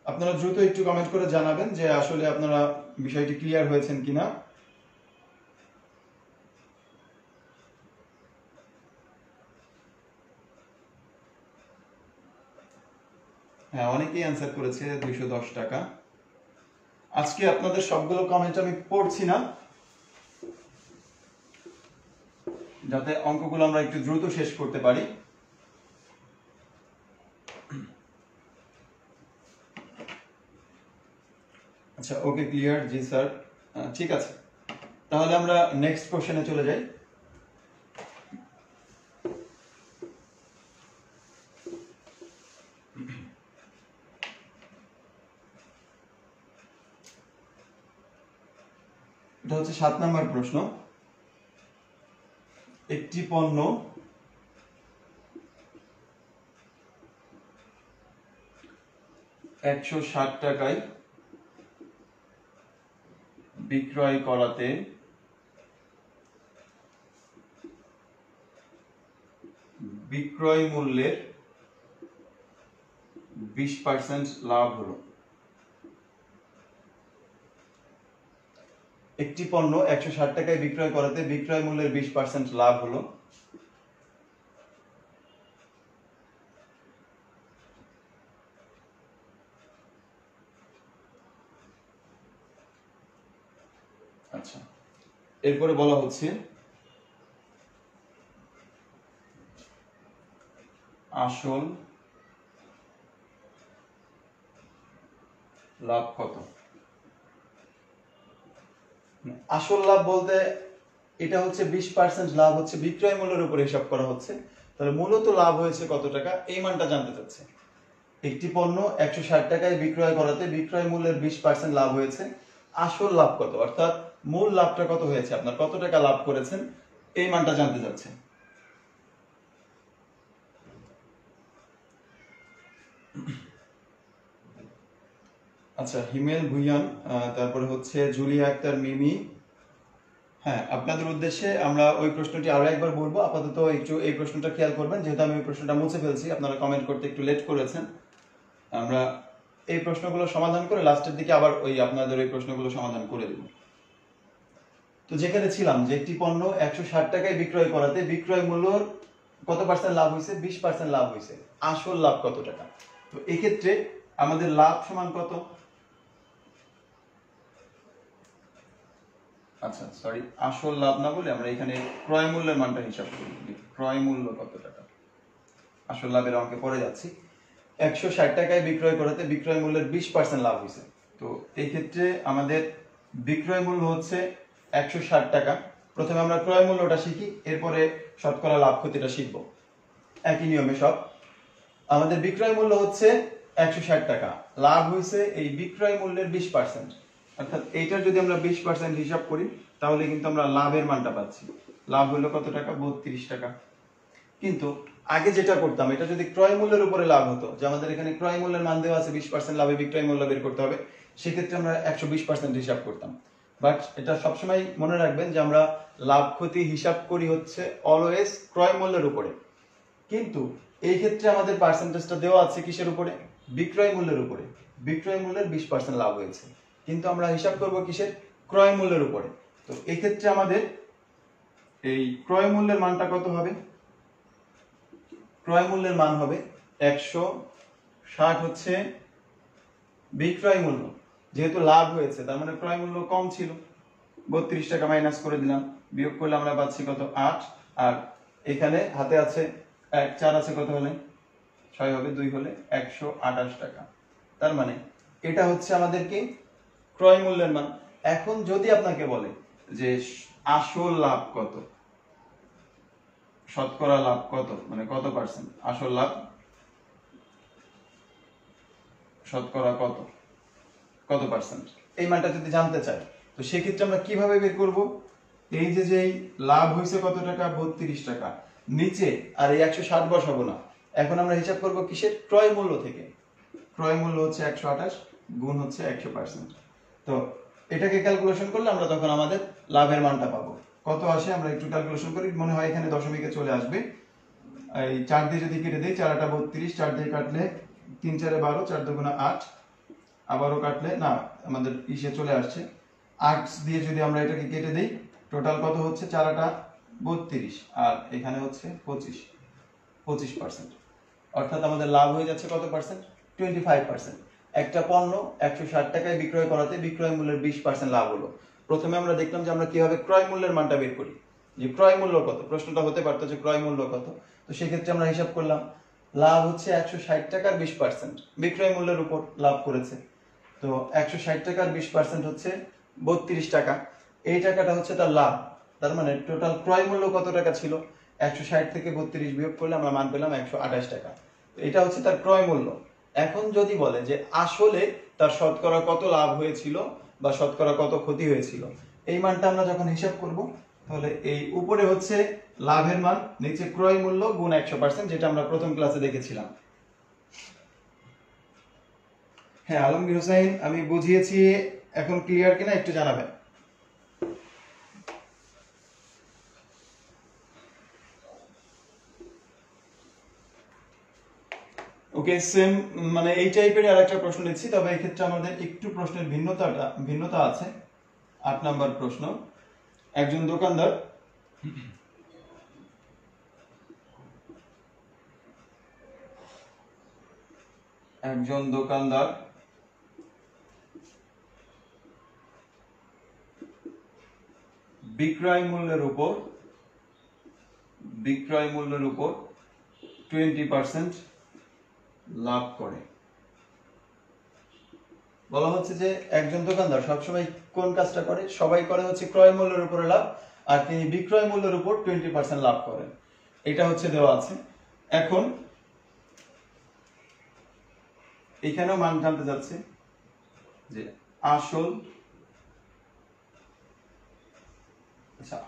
আপনারা দ্রুত একটু কমেন্ট করে জানাবেন যে আসলে আপনারা বিষয়টি ক্লিয়ার হয়েছেন কিনা। হ্যাঁ, অনেকেই অ্যান্সার করেছে 210 টাকা। আজকে আপনাদের সবগুলো কমেন্ট আমি পড়ছি না, যাতে অঙ্কগুলো আমরা একটু দ্রুত শেষ করতে পারি। আচ্ছা, ওকে, ক্লিয়ার, জি স্যার, ঠিক আছে। তাহলে আমরা নেক্সট কোশ্চেনে চলে যাই। এটা হচ্ছে 7 নম্বর প্রশ্ন। একটি পণ্য $160 টাকায় বিক্রয় করাতে বিক্রয় মূল্যের 20% লাভ হলো। একটি পণ্য 160 টাকায় বিক্রয় করাতে বিক্রয় মূল্যের 20% লাভ হলো। আচ্ছা, এরপরে বলা হচ্ছে আসল লাভ কত। আসল লাভ বলতে এটা হচ্ছে 20% লাভ হচ্ছে বিক্রয় মূল্যের উপর হিসাব করা হচ্ছে, তাহলে মূলত লাভ হয়েছে কত টাকা এই মানটা জানতে চাচ্ছে। একটি পণ্য 160 টাকায় বিক্রয় করাতে বিক্রয় মূল্যের 20% লাভ হয়েছে, আসল লাভ কত, অর্থাৎ মূল লাভটা কত হয়েছে, আপনার কত টাকা লাভ করেছেন এই মানটা জানতে চাচ্ছে। আচ্ছা, হিমেল ভুইয়ান, তারপরে হচ্ছে জুলিয়া আক্তার মিমি। হ্যাঁ, আপনাদের উদ্দেশ্যে আমরা ওই প্রশ্নটি আরো একবার বলবো, আপাতত একটু এই প্রশ্নটা খেয়াল করবেন, যেহেতু আমি ওই প্রশ্নটা মুছে ফেলছি, আপনারা কমেন্ট করতে একটু লেট করেছেন। আমরা এই প্রশ্নগুলো সমাধান করে লাস্টের দিকে আবার ওই আপনাদের ওই প্রশ্নগুলো সমাধান করে দেব। তো যেখানে ছিলাম যে একটি পণ্য 160 টাকায় বিক্রয় করাতে বিক্রয় মূল্যর কত পার্সেন্ট লাভ হয়েছে, 20% লাভ হয়েছে, আসল লাভ কত টাকা। তো এক্ষেত্রে আমাদের লাভ সমান কত, আচ্ছা সরি, আসল লাভ না বলে আমরা এখানে ক্রয় মূল্যের মানটা হিসাব করি, ক্রয় মূল্য কত টাকা, আসল লাভের অঙ্কে পড়ে যাচ্ছি। 160 টাকায় বিক্রয় করাতে বিক্রয় মূল্যের 20% লাভ হয়েছে। তো এই ক্ষেত্রে আমাদের বিক্রয় মূল্য হচ্ছে 160 টাকা। প্রথমে আমরা ক্রয় মূল্যটা শিখি, এরপরে শতকরা লাভ ক্ষতিটা শিখব, একই নিয়মে সব। আমাদের বিক্রয় মূল্য হচ্ছে 160 টাকা, লাভ হয়েছে এই বিক্রয় মূল্যের 20%, অর্থাৎ এইটার যদি আমরা 20% হিসাব করি তাহলে কিন্তু আমরা লাভের মানটা পাচ্ছি। লাভ হলো কত টাকা, 32 টাকা। কিন্তু আগে যেটা করতাম, এটা যদি ক্রয় মূল্যের উপরে লাভ হতো, যে আমাদের এখানে ক্রয় মূল্যের মান দেওয়া আছে 20% লাভে বিক্রয় মূল্য বের করতে হবে, সেক্ষেত্রে আমরা 120% হিসাব করতাম। বাট এটা সবসময় মনে রাখবেন যে আমরা লাভ ক্ষতি হিসাব করি হচ্ছে অলওয়েজ ক্রয় মূল্যের উপরে, কিন্তু এই ক্ষেত্রে আমাদের পার্সেন্টেজটা দেওয়া আছে কিসের উপরে, বিক্রয় মূল্যের উপরে। বিক্রয় মূল্যের 20% লাভ হয়েছে, কিন্তু আমরা হিসাব করব কিসের, ক্রয় মূল্যের উপরে। তো এই ক্ষেত্রে আমাদের এই ক্রয় মূল্যের মানটা কত হবে, ক্রয় মূল্যের মান হবে 160 হচ্ছে বিক্রয় মূল্য, যেহেতু লাভ হয়েছে তার মানে ক্রয় মূল্য কম ছিল, 32 টাকা মাইনাস করে দিলাম, বিয়োগ করলে আমরা পাচ্ছি কত, 8, আর এখানে হাতে আছে 4 আছে, কত হলে 6 হবে, 2 হলে 128 টাকা। তার মানে এটা হচ্ছে আমাদের কি ক্রয় মূল্যের মান। এখন যদি আপনাকে বলে যে আসল লাভ কত, শতকরা লাভ কত, মানে কত পার্সেন্ট আসল লাভ শতকরা কত কত পার্সেন্ট, এই মানটা যদি জানতে চাই তো সেক্ষেত্রে আমরা কিভাবে বের করব? এই যে যেই লাভ হয়েছে কত টাকা, 32 টাকা, নিচে আর এই 160 বসাবো না, এখন আমরা হিসাব করব কিসের, ক্রয় মূল্য থেকে। ক্রয় মূল্য হচ্ছে 128 গুণ হচ্ছে 100%। তো এটাকে ক্যালকুলেশন করলে আমরা তখন আমাদের লাভের মানটা পাবো। কত আসে আমরা একটু ক্যালকুলেশন করি, মনে হয় এখানে দশমিকে চলে আসবে। এই 4 দিয়ে যদি কেটে দেই, 4 × 32, 4 দিয়ে কাটলে 3 × 12, 4 × 8, আবারও কাটলে না আমাদের ইসে চলে আসছে। 8 দিয়ে যদি আমরা এটাকে কেটে দেই, টোটাল কত হচ্ছে, 4 × 32 আর এখানে হচ্ছে 25%। অর্থাৎ আমাদের লাভ হয়ে যাচ্ছে কত পার্সেন্ট, 25%। একটা পণ্য 160 টাকায় বিক্রয় করাতে বিক্রয় মূল্যের 20% লাভ হলো। প্রথমে আমরা দেখলাম যে আমরা কিভাবে ক্রয় মূল্যের মানটা বের করি, যে ক্রয় মূল্য কত, প্রশ্নটা হতে পারতো যে ক্রয় মূল্য কত। তো সেক্ষেত্রে আমরা হিসাব করলাম লাভ হচ্ছে 160 টাকার 20%, বিক্রয় মূল্যের উপর লাভ করেছে। তো 160 টাকার 20% হচ্ছে 32 টাকা, এই টাকাটা হচ্ছে তার লাভ। তার মানে টোটাল ক্রয় মূল্য কত টাকা ছিল, 160 থেকে 32 বিয়োগ করলে আমরা মান পেলাম 128 টাকা। এটা হচ্ছে তার ক্রয় মূল্য। এখন যদি বলে যে আসলে তার শতকরা কত লাভ হয়েছিল বা শতকরা কত ক্ষতি হয়েছিল, এই মানটা আমরা যখন হিসাব করব, তাহলে এই উপরে হচ্ছে লাভের মান, নিচে ক্রয় মূল্য গুণ 100%, যেটা আমরা প্রথম ক্লাসে দেখেছিলাম। হ্যাঁ আলমগীর হোসেন, আমি বুঝিয়েছি, এখন ক্লিয়ার কিনা একটু জানাবেন। ওকে, সেম মানে এই টাইপের আরেকটা প্রশ্ন নিচ্ছি, তবে এই ক্ষেত্রে আমাদের একটু প্রশ্নের ভিন্নতা আছে। 8 নাম্বার প্রশ্ন, একজন দোকানদার বিক্রয় মূল্যের উপর 20% লাভ করে। বলা হচ্ছে যে একজন দোকানদার সবসময় কোন কাজটা করে, সবাই করে হচ্ছে ক্রয় মূল্যের উপরে লাভ, আর তিনি বিক্রয় মূল্যের উপর 20% লাভ করেন। এটা হচ্ছে দেওয়া আছে। এখন এখানেও মান জানতে যাচ্ছে যে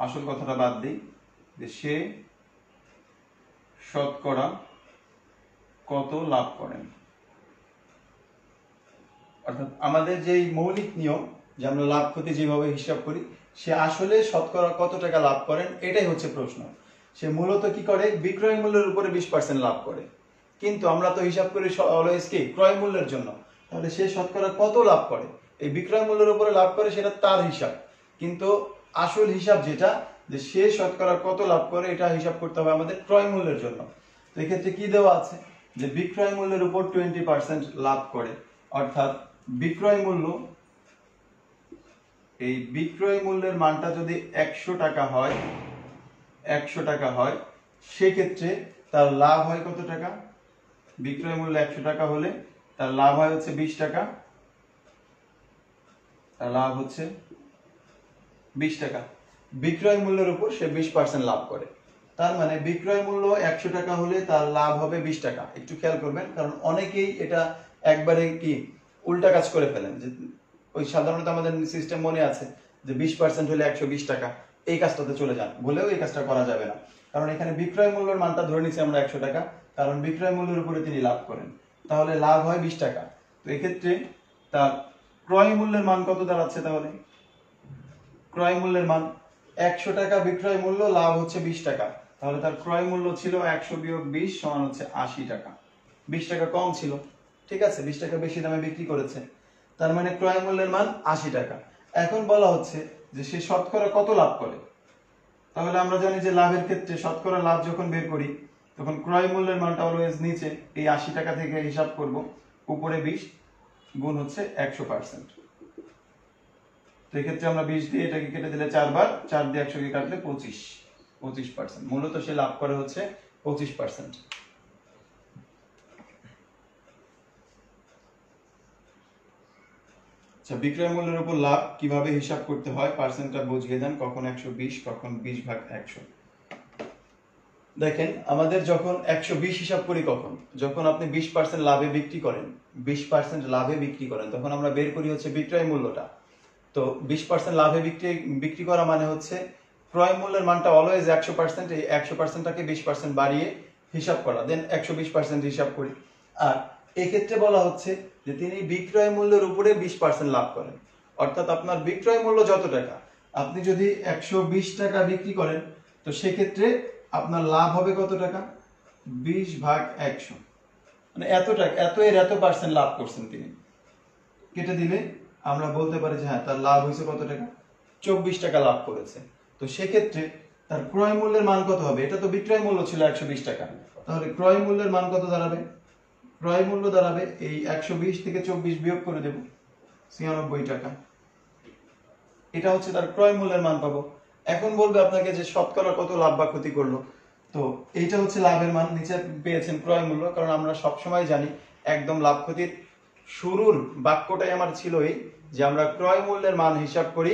আসল কথাটা বাদ দিই, যে সে শতকরা কত লাভ করেন। অর্থাৎ আমাদের যেই মৌলিক নিয়ম যে আমরা লাভ ক্ষতি যেভাবে হিসাব করি, সে আসলে শতকরা কত টাকা লাভ করেন, এটাই হচ্ছে প্রশ্ন। সে মূলত কি করে, বিক্রয় মূল্যের উপরে 20% লাভ করে, কিন্তু আমরা তো হিসাব করি অলওয়েজ কি ক্রয় মূল্যের জন্য। তাহলে সে শতকরা কত লাভ করে, এই বিক্রয় মূল্যের উপরে লাভ করে সেটা তার হিসাব, কিন্তু আসল হিসাব যেটা, যে সে শতকরা কত লাভ করে, এটা হিসাব করতে হবে আমাদের ক্রয় মূল্যের জন্য। তো এক্ষেত্রে কি দেওয়া আছে, যে বিক্রয় মূল্যের উপর 20% লাভ করে, অর্থাৎ বিক্রয় মূল্য, এই বিক্রয় মূল্যের মানটা যদি 100 টাকা হয়, সেক্ষেত্রে তার লাভ হয় কত টাকা, বিক্রয় মূল্য 100 টাকা হলে তার লাভ হয় হচ্ছে 20 টাকা, তার লাভ হচ্ছে 20 টাকা। বিক্রয় মূল্যের উপর সে 20% লাভ করে। তার মানে বিক্রয় মূল্য 100 টাকা হলে তার লাভ হবে 20 টাকা। একটু খেয়াল করবেন, কারণ অনেকেই এটা একবারে কি উল্টা কাজ করে ফেলেন, যে ওই সাধারণত আমাদের সিস্টেম মনে আছে যে 20% হলে 120 টাকা, এই কাজটাতে চলে যান, বলেও এই কাজটা করা যাবে না। কারণ এখানে বিক্রয় মূল্যের মানটা ধরে নিচ্ছি আমরা 100 টাকা, কারণ বিক্রয় মূল্যের উপরে তিনি লাভ করেন, তাহলে লাভ হয় 20 টাকা। তো এক্ষেত্রে তার ক্রয় মূল্যের মান কত দাঁড়াচ্ছে, তাহলে ক্রয় মূল্যের মান 100 টাকা বিক্রয় মূল্য, লাভ হচ্ছে 20 টাকা, তাহলে তার ক্রয় মূল্য ছিল 100 বিয়োগ 20 সমান হচ্ছে 80 টাকা। 20 টাকা কম ছিল, ঠিক আছে, 20 টাকা বেশি দামে বিক্রি করেছে, তার মানে ক্রয় মূল্যের মান 80 টাকা। এখন বলা হচ্ছে যে সে শতকরা কত লাভ করে, তাহলে আমরা জানি যে লাভের ক্ষেত্রে শতকরা লাভ যখন বের করি, তখন ক্রয় মূল্যের মানটা অলওয়েজ নিচে, এই 80 টাকা থেকে হিসাব করব, উপরে 20 গুণ হচ্ছে 100%। তো এক্ষেত্রে আমরা 20 দিয়ে এটাকে কেটে দিলে 4 বার, 4 দিয়ে 100 কে কাটলে 25%। মূলত সে লাভ করে হচ্ছে 25%। আচ্ছা, বিক্রয় মূল্যের উপর লাভ কিভাবে হিসাব করতে হয়, পার্সেন্টটা বুঝিয়ে দেন, কখন 120, কখন 20/100। দেখেন আমাদের যখন 120 হিসাব করি কখন, যখন আপনি 20% লাভে বিক্রি করেন, 20% লাভে বিক্রি করেন, তখন আমরা বের করি হচ্ছে বিক্রয় মূল্যটা। তো 20% লাভে বিক্রি করা মানে হচ্ছে ক্রয় মূল্যের মানটা অলওয়েজ 100%, এই 100%টাকে 20% বাড়িয়ে হিসাব করা, দেন 120% হিসাব করি। আর এক্ষেত্রে বলা হচ্ছে যে তিনি বিক্রয় মূল্যের উপরে 20% লাভ করেন, অর্থাৎ আপনার বিক্রয় মূল্য যত টাকা, আপনি যদি 120 টাকা বিক্রি করেন, তো সেক্ষেত্রে আপনার লাভ হবে কত টাকা? 20/100, মানে এত টাকা, এত পার্সেন্ট লাভ করছেন তিনি। কেটে দিলে আমরা বলতে পারি যে হ্যাঁ তার লাভ হয়েছে কত টাকা? 24 টাকা লাভ করেছে। তো সেক্ষেত্রে তার ক্রয় মূল্যের মান কত হবে? এটা তো বিক্রয় মূল্য ছিল 120 টাকা, তাহলে ক্রয় মূল্যের মান কত দাঁড়াবে? ক্রয় মূল্য দাঁড়াবে এই 120 থেকে 24 বিয়োগ করে দেব, 96 টাকা। এটা হচ্ছে তার ক্রয় মূল্যের মান পাবো। এখন বলবে আপনাকে যে শতকরা কত লাভ বা ক্ষতি করলো, তো এইটা হচ্ছে লাভের মান, নিচে পেয়েছেন ক্রয় মূল্য। কারণ আমরা সবসময় জানি একদম লাভ ক্ষতির শুরুর বাক্যটাই আমার ছিল এই যে আমরা ক্রয় মূল্যের মান হিসাব করি,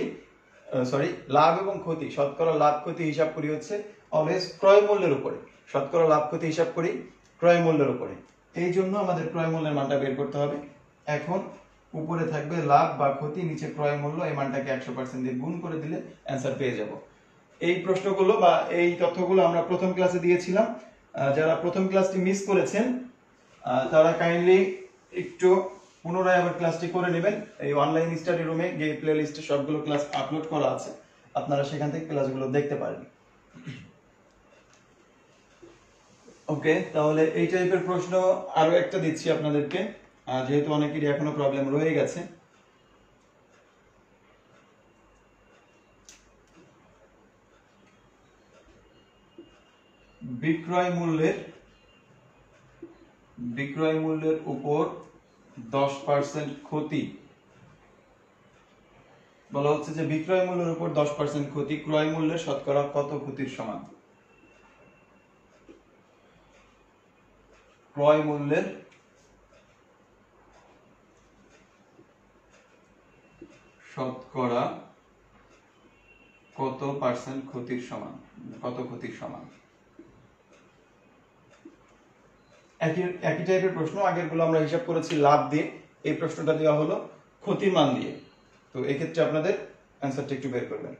লাভ এবং ক্ষতি, শতকরা লাভ ক্ষতি হিসাব করি হচ্ছে অলওয়েজ ক্রয় মূল্যের উপরে, শতকরা লাভ ক্ষতি হিসাব করি ক্রয় মূল্যের উপরে। এই জন্য আমাদের ক্রয় মূল্যের মানটা বের করতে হবে। এখন উপরে থাকবে লাভ বা ক্ষতি, নিচে ক্রয় মূল্য, এই মানটাকে 100% দিয়ে গুণ করে দিলে অ্যান্সার পেয়ে যাব। এই প্রশ্নগুলো বা এই তথ্যগুলো আমরা প্রথম ক্লাসে দিয়েছিলাম। যারা প্রথম ক্লাসটি মিস করেছেন তারা কাইন্ডলি একটু পুনরায় আবার ক্লাসটি করে নেবেন। এই অনলাইন স্টাডি রুমে গিয়ে প্লে লিস্টে সবগুলো ক্লাস আপলোড করা আছে, আপনারা সেখান থেকে ক্লাসগুলো দেখতে পারেন। ওকে, তাহলে এই টাইপের প্রশ্ন আরো একটা দিচ্ছি আপনাদেরকে, যেহেতু অনেকেরই এখনো প্রবলেম রয়ে গেছে। বিক্রয় মূল্যের উপর 10% ক্ষতি। বলা হচ্ছে যে বিক্রয় মূল্যের উপর 10% ক্ষতি ক্রয় মূল্যের শতকরা কত ক্ষতির সমান? ক্রয় মূল্যের শতকরা কত পার্সেন্ট ক্ষতির সমান, কত ক্ষতির সমান? একই টাইপের প্রশ্ন, আগেরগুলো আমরা হিসাব করেছি লাভ দিয়ে, এই প্রশ্নটা দেওয়া হলো ক্ষতির মান দিয়ে। তো এক্ষেত্রে আপনাদের অ্যান্সারটা একটু বের করবেন।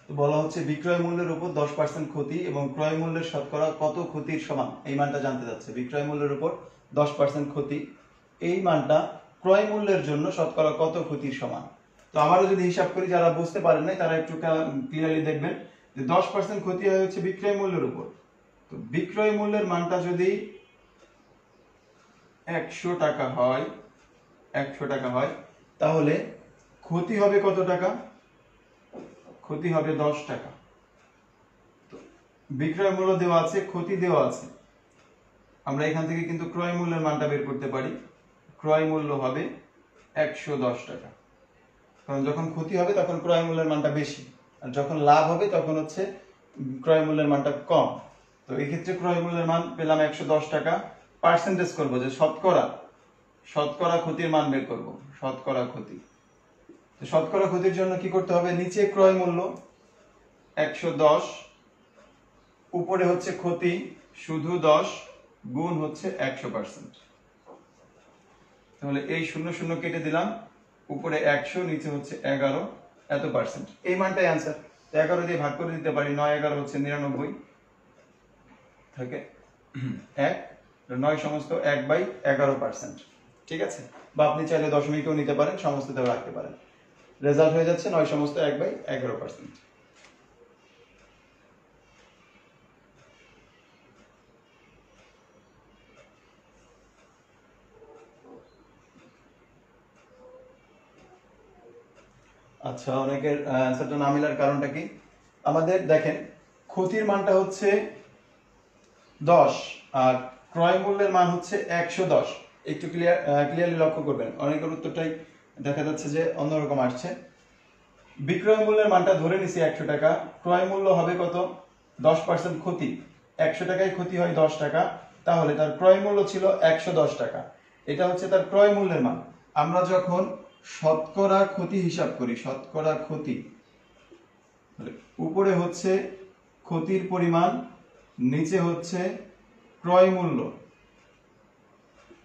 বলা হচ্ছে বিক্রয় মূল্যের উপর 10% ক্ষতি এবং ক্রয় মূল্যের শতকরা কত ক্ষতির সমান, এই মানটা জানতে যাচ্ছে। বিক্রয় মূল্যের উপর 10% ক্ষতি, এই মানটা ক্রয় মূল্যের জন্য শতকরা কত ক্ষতির সমান। তো আমারও যদি হিসাব করি, যারা বুঝতে পারেন নাই তারা একটু ক্লিয়ারলি দেখবেন যে 10% ক্ষতি হয় হচ্ছে বিক্রয় মূল্যের উপর। তো বিক্রয় মূল্যের মানটা যদি 100 টাকা হয়, 100 টাকা হয়, তাহলে ক্ষতি হবে কত টাকা? ক্ষতি হবে 10 টাকা। বিক্রয় মূল্য দেওয়া আছে, ক্ষতি দেওয়া আছে, আমরা এখান থেকে কিন্তু ক্রয় মূল্যের মানটা বের করতে পারি। ক্রয় মূল্য হবে 110 টাকা, কারণ যখন ক্ষতি হবে তখন ক্রয় মূল্যের মানটা বেশি, আর যখন লাভ হবে তখন হচ্ছে ক্রয় মূল্যের মানটা কম। তো এই ক্ষেত্রে ক্রয় মূল্যের মান পেলাম 110 টাকা। পার্সেন্টেজ করব যে শতকরা ক্ষতির মান বের করব, শতকরা ক্ষতি। তো শতকরা ক্ষতির জন্য কি করতে হবে? নিচে ক্রয় মূল্য 110, উপরে হচ্ছে ক্ষতি শুধু 10, গুণ হচ্ছে 100%। তাহলে এই 00 কেটে দিলাম, উপরে 100, নিচে হচ্ছে 11, এত পার্সেন্ট, এই মানটাই অ্যান্সার। 11 দিয়ে ভাগ করে দিতে পারি, 9 11 হচ্ছে 99 থাকে 1, 9 সমস্ত 1/11%। ঠিক আছে, বা আপনি চাইলে দশমিকও নিতে পারেন, সমস্ততেও রাখতে পারেন। রেজাল্ট হয়ে যাচ্ছে 9 সমস্ত 1/11%। আচ্ছা, অনেকের অ্যান্সারটা না মিলার কারণটা কি? আমাদের দেখেন ক্ষতির মানটা হচ্ছে 10 আর ক্রয় মূল্যের মান হচ্ছে 110। একটু ক্লিয়ারলি লক্ষ্য করবেন, অনেকের উত্তরটাই দেখা যাচ্ছে যে অন্যরকম আসছে। বিক্রয় মূল্যের মানটা ধরে নিছি 100 টাকা, ক্রয় মূল্য হবে কত? 10% ক্ষতি, 100 টাকায় ক্ষতি হয় 10 টাকা, তাহলে তার ক্রয় মূল্য ছিল 110 টাকা। এটা হচ্ছে তার ক্রয় মূল্যের মান। আমরা যখন শতকরা ক্ষতি হিসাব করি, শতকরা ক্ষতি, উপরে হচ্ছে ক্ষতির পরিমাণ, নিচে হচ্ছে ক্রয় মূল্য,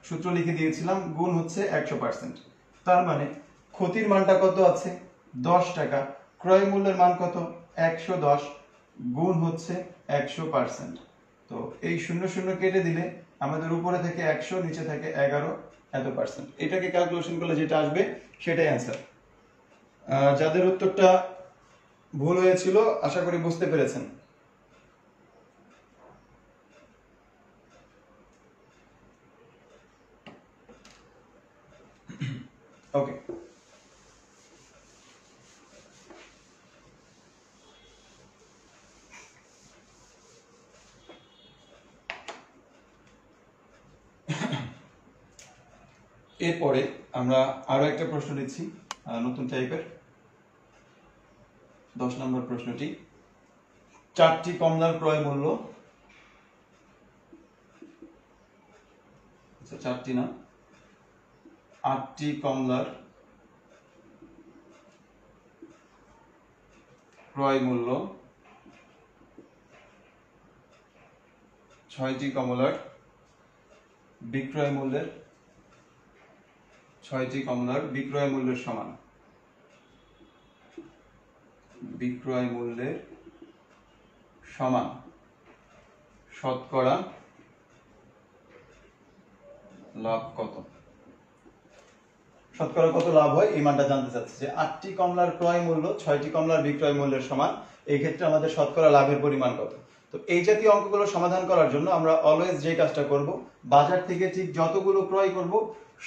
সূত্র লিখে দিয়েছিলাম, গুণ হচ্ছে 100%। তার মানে ক্ষতির মানটা কত আছে 10 টাকা, ক্রয় মূল্যের মান কত 110, গুণ হচ্ছে 100%। তো এই 00 কেটে দিলে আমাদের উপরে থেকে 100, নিচে থেকে 11 এত পার্সেন্ট। এটাকে ক্যালকুলেশন করলে যেটা আসবে সেটাই অ্যান্সার। যাদের উত্তরটা ভুল হয়েছিল আশা করি বুঝতে পেরেছেন। ওকে, এরপরে আমরা আরো একটা প্রশ্ন নিচ্ছি নতুন টাইপের। 10 নম্বর প্রশ্নটি, 4টি কমলার ক্রয় মূল্য, 4টি না 8টি কমলার ক্রয় মূল্য, 6টি কমলার বিক্রয় মূল্যের, 6টি কমলার বিক্রয় মূল্যের সমান, বিক্রয় মূল্যের সমান শতকরা লাভ কত? শতকরা কত লাভ হয় এই মানটা জানতে চাচ্ছি, যে 8টি কমলার ক্রয় মূল্য 6টি কমলার বিক্রয় মূল্যের সমান, এই ক্ষেত্রে আমাদের শতকরা লাভের পরিমাণ কত। তো এই জাতীয় অঙ্কগুলো সমাধান করার জন্য আমরা অলওয়েজ যে কাজটা করব, বাজার থেকে ঠিক যতগুলো ক্রয় করব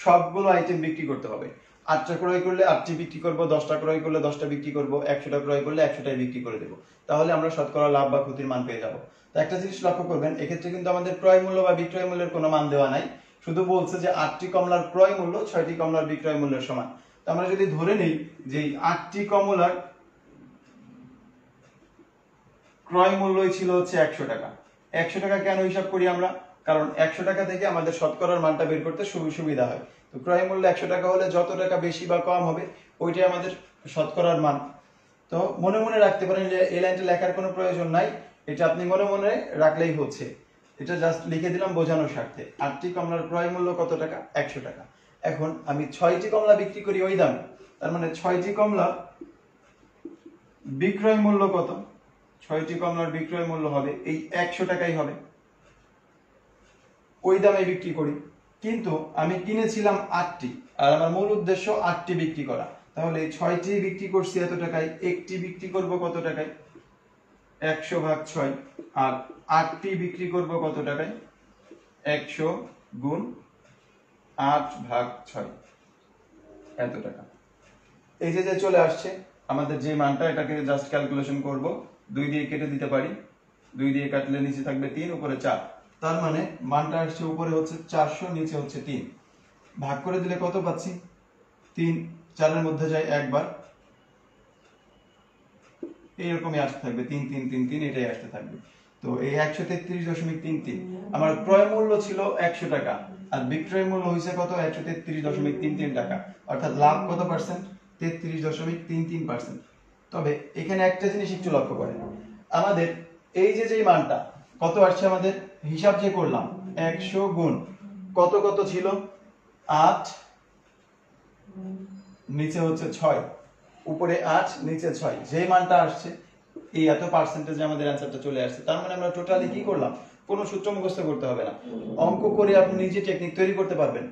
সবগুলো আইটেম বিক্রি করতে হবে। 8টা ক্রয় করলে 8টি বিক্রি করব, 10টা ক্রয় করলে 10টা বিক্রি করব, 100টা ক্রয় করলে 100টাই বিক্রি করে দেব। তাহলে আমরা শতকরা লাভ বা ক্ষতির মান পেয়ে যাব। তো একটা জিনিস লক্ষ্য করবেন, এক্ষেত্রে কিন্তু আমাদের ক্রয় মূল্য বা বিক্রয় মূল্যের কোনো মান দেওয়া নাই, শুধু বলছে যে 8টি কমলার ক্রয় মূল্য 6টি কমলার বিক্রয় মূল্যের সমান। তো আমরা যদি ধরে নেই যে 8টি কমলার ক্রয় মূল্যই ছিল হচ্ছে 100 টাকা। 100 টাকা কেন হিসাব করি আমরা? কারণ 100 টাকা থেকে আমাদের শতকরার মানটা বের করতে সুবিধা হয়। তো ক্রয় মূল্য 100 টাকা হলে যত টাকা বেশি বা কম হবে ওইটাই আমাদের শতকরার মান। তো মনে মনে রাখতে পারেন যে এই লাইনটা লেখার কোনো প্রয়োজন নাই, এটা আপনি মনে মনে রাখলেই হচ্ছে। এটা জাস্ট লিখে দিলাম বোঝানোর স্বার্থে। 8টি কমলার ক্রয় মূল্য কত টাকা? 100 টাকা। এখন আমি 6টি কমলা বিক্রি করি ওই দামে, তার মানে 6টি কমলা বিক্রয় মূল্য কত? 6টি কমলার বিক্রয় মূল্য হবে এই 100 টাকাই হবে, ওই দামে বিক্রি করি। কিন্তু আমি কিনেছিলাম 8টি, আর আমার মূল উদ্দেশ্য 8টি বিক্রি করা, তাহলে 6টি বিক্রি করছি এত টাকায়, একটি বিক্রি করব কত টাকায়? 100/6। আর 8টি বিক্রি করব কত টাকায়? 100 গুণ 8/6, এত টাকা। এই যে চলে আসছে আমাদের যে মানটা, এটাকে জাস্ট ক্যালকুলেশন করব, 2 দিয়ে কেটে দিতে পারি, 2 দিয়ে কাটলে নিচে থাকবে 3, উপরে 4। তার মানে মানটা আসছে উপরে হচ্ছে 400, নিচে হচ্ছে 3। ভাগ করে দিলে কত পাচ্ছি? 3, 4 এর মধ্যে যায় একবার, এইরকমই আসতে থাকবে 3 3 3 3, এটাই আসতে থাকবে। তো এই 133.33 আমার ক্রয় মূল্য ছিল 100 টাকা, আর বিক্রয় মূল্য হয়েছে কত? 133.33 টাকা। অর্থাৎ লাভ কত পার্সেন্ট? 33.33%। তবে এখানে একটা জিনিস একটু লক্ষ্য করেন, আমাদের এই যে মানটা কত আসছে, আমাদের হিসাব যে করলাম 100 গুণ কত কত ছিল? 8, নিচে হচ্ছে 6, উপরে 8 নিচে 6, যে মানটা আসছে এই এত পার্সেন্টেজে আমাদের অ্যানসারটা চলে আসছে। তার মানে আমরা টোটালি কি করলাম? কোনো সূত্র মুখস্থ করতে হবে না, অঙ্ক করে আপনি নিজে টেকনিক তৈরি করতে পারবেন।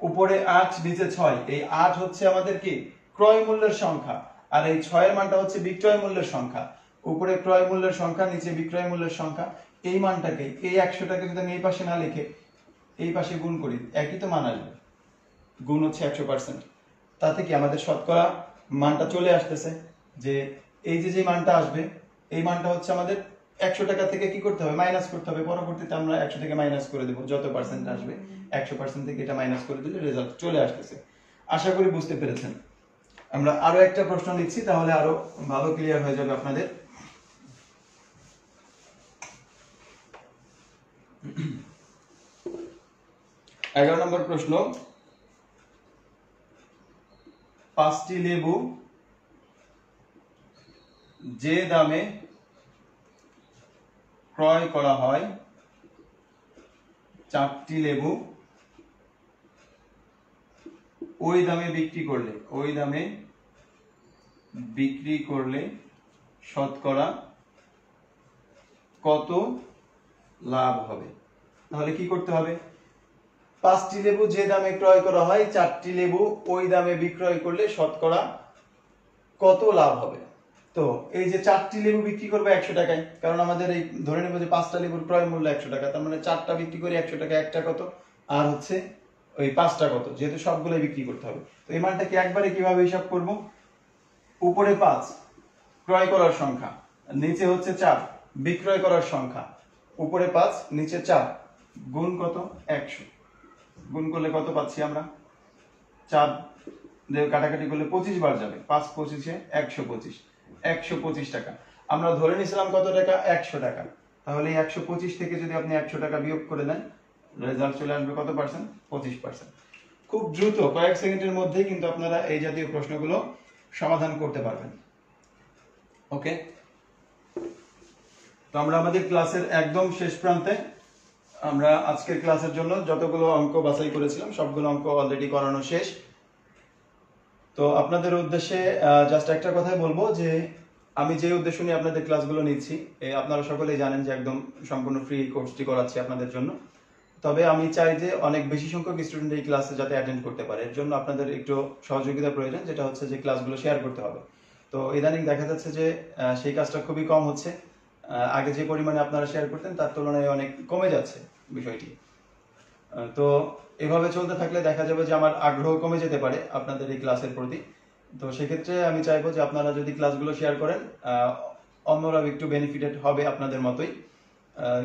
উপরে 8 নিচে 6, এই 8 হচ্ছে আমাদের কি ক্রয় মূল্যের সংখ্যা, আর এই 6 এর মানটা হচ্ছে বিক্রয় মূল্যের সংখ্যা। উপরে ক্রয় মূল্যের সংখ্যা, নিচে বিক্রয় মূল্যের সংখ্যা। এই মানটাকে, এই 100টাকে যদি আমি এই পাশে না লিখে এই পাশে গুণ করি, একই তো মান আসবে, গুণ হচ্ছে 100%। তাতে কি আমাদের শতকরা মানটা চলে আসতেছে, যে এই যে মানটা আসবে এই মানটা হচ্ছে আমাদের 100 টাকা থেকে কি করতে হবে? মাইনাস করতে হবে। পরবর্তীতে আমরা 100 থেকে মাইনাস করে দেব, যত পার্সেন্ট আসবে 100% থেকে এটা মাইনাস করে দিলে রেজাল্ট চলে আসতেছে। আশা করি বুঝতে পেরেছেন। আমরা আরো একটা প্রশ্ন নিচ্ছি, তাহলে আরো ভালো ক্লিয়ার হয়ে যাবে আপনাদের। 11 নম্বর প্রশ্ন, 5টি লেবু যে দামে ক্রয় করা হয় 4টি লেবু ওই দামে বিক্রি করলে শতকরা কত লাভ হবে? তাহলে কি করতে হবে? 5টি লেবু যে দামে ক্রয় করা হয় 4টি লেবু ওই দামে বিক্রয় করলে শতকরা কত লাভ হবে। তো এই যে 4টি লেবু বিক্রি করবে 100 টাকায়, কারণ আমাদের এই ধরে নেব যে 5টা লেবুর ক্রয় মূল্য 100 টাকা, তার মানে 4টা বিক্রি করে 100 টাকা, একটা কত আর হচ্ছে ওই 5টা কত, যেহেতু সবগুলোই বিক্রি করতে হবে। তো এই মানটাকে একবারে কিভাবে হিসাব করব? উপরে 5 ক্রয় করার সংখ্যা, নিচে হচ্ছে 4 বিক্রয় করার সংখ্যা, উপরে 5 নিচে 4 গুণ কত 100, গুণ করলে কত পাচ্ছি আমরা? 4 দিয়ে কাটাকাটি করলে 25 বার যাবে, 5 25 125, 125 টাকা। আমরা ধরে নিয়েছিলাম কত টাকা? 100 টাকা। তাহলে 125 থেকে যদি আপনি 100 টাকা বিয়োগ করে দেন, রেজাল্ট চলে আসবে কত পার্সেন্ট? 25%। খুব দ্রুত কয়েক সেকেন্ডের মধ্যে কিন্তু আপনারা এই জাতীয় প্রশ্নগুলো সমাধান করতে পারবেন। ওকে, তো আমরা আমাদের ক্লাসের একদম শেষ প্রান্তে। আমরা আজকের ক্লাসের জন্য যতগুলো অঙ্ক বাছাই করেছিলাম সবগুলো অঙ্ক অলরেডি করানো শেষ। তো আপনাদের উদ্দেশ্যে জাস্ট একটা কথাই বলবো যে আমি যে উদ্দেশ্য নিয়ে আপনাদের ক্লাসগুলো নিচ্ছি, আপনারা সকলেই জানেন যে একদম সম্পূর্ণ ফ্রি কোর্সটি করাচ্ছি আপনাদের জন্য। তবে আমি চাই যে অনেক বেশি সংখ্যক স্টুডেন্ট এই ক্লাসে যাতে অ্যাটেন্ড করতে পারে, এর জন্য আপনাদের একটু সহযোগিতা প্রয়োজন, যেটা হচ্ছে যে ক্লাসগুলো শেয়ার করতে হবে। তো ইদানিং দেখা যাচ্ছে যে সেই কাজটা খুবই কম হচ্ছে। আগে যে পরিমাণে আপনারা শেয়ার করতেন তার তুলনায় অনেক কমে যাচ্ছে বিষয়টি। তো এভাবে চলতে থাকলে দেখা যাবে যে আমার আগ্রহ কমে যেতে পারে আপনাদের এই ক্লাসের প্রতি। তো সেক্ষেত্রে আমি চাইবো যে আপনারা যদি ক্লাসগুলো শেয়ার করেন, অন্যরা একটু বেনিফিটেড হবে আপনাদের মতোই,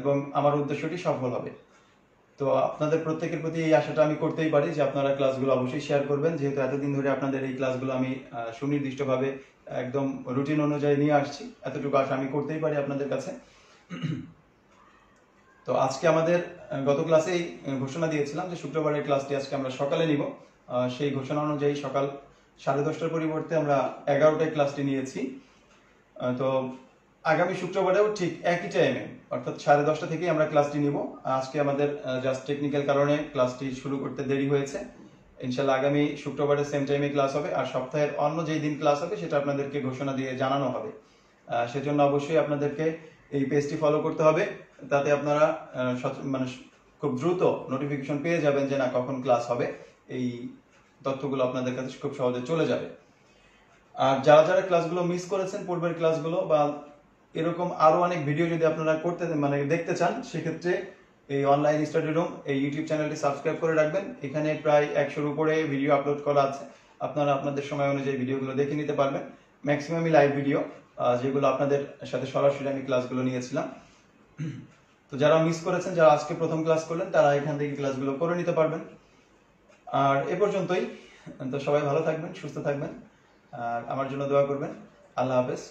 এবং আমার উদ্দেশ্যটি সফল হবে। তো আপনাদের প্রত্যেকের প্রতি এই আশাটা আমি করতেই পারি যে আপনারা ক্লাসগুলো অবশ্যই শেয়ার করবেন, যেহেতু এতদিন ধরে আপনাদের এই ক্লাসগুলো আমি সুনির্দিষ্টভাবে একদম রুটিন অনুযায়ী নিয়ে আসছি, এতটুকু আশা আমি করতেই পারি আপনাদের কাছে। তো আজকে আমাদের গত ক্লাসেই ঘোষণা দিয়েছিলাম যে শুক্রবারের ক্লাসটি আজকে আমরা সকালে নিব। সেই ঘোষণা অনুযায়ী সকাল 10:30টার পরিবর্তে আমরা 11টায় ক্লাসটি নিয়েছি। তো আগামী শুক্রবারেও ঠিক একই টাইমে অর্থাৎ 10:30টা থেকেই আমরা ক্লাসটি নিব। আজকে আমাদের জাস্ট টেকনিক্যাল কারণে ক্লাসটি শুরু করতে দেরি হয়েছে। ইনশাল্লাহ আগামী শুক্রবারে সেম টাইমে ক্লাস হবে, আর সপ্তাহের অন্য যেই দিন ক্লাস হবে সেটা আপনাদেরকে ঘোষণা দিয়ে জানানো হবে। সেজন্য অবশ্যই আপনাদেরকে এই পেজটি ফলো করতে হবে, তাতে আপনারা মানে খুব দ্রুত নোটিফিকেশন পেয়ে যাবেন যে না কখন ক্লাস হবে। এই তথ্যগুলো আপনাদের কাছে খুব সহজে চলে যাবে। আর যারা যারা ক্লাসগুলো মিস করেছেন পূর্বের ক্লাসগুলো, বা এরকম আরো অনেক ভিডিও যদি আপনারা দেখতে চান, সেক্ষেত্রে এই অনলাইন স্টাডি রুম এই ইউটিউব চ্যানেলটি সাবস্ক্রাইব করে রাখবেন। এখানে প্রায় 100-র উপরে ভিডিও আপলোড করা আছে, আপনারা আপনাদের সময় অনুযায়ী ভিডিওগুলো দেখে নিতে পারবেন। ম্যাক্সিমামই লাইভ ভিডিও, যেগুলো আপনাদের সাথে সরাসরি আমি ক্লাসগুলো নিয়েছিলাম। তো যারা মিস করেছেন, যারা আজকে প্রথম ক্লাস করলেন, তারা এখান থেকে ক্লাসগুলো করে নিতে পারবেন। আর এ পর্যন্তই। তো সবাই ভালো থাকবেন, সুস্থ থাকবেন, আর আমার জন্য দোয়া করবেন। আল্লাহ হাফেজ।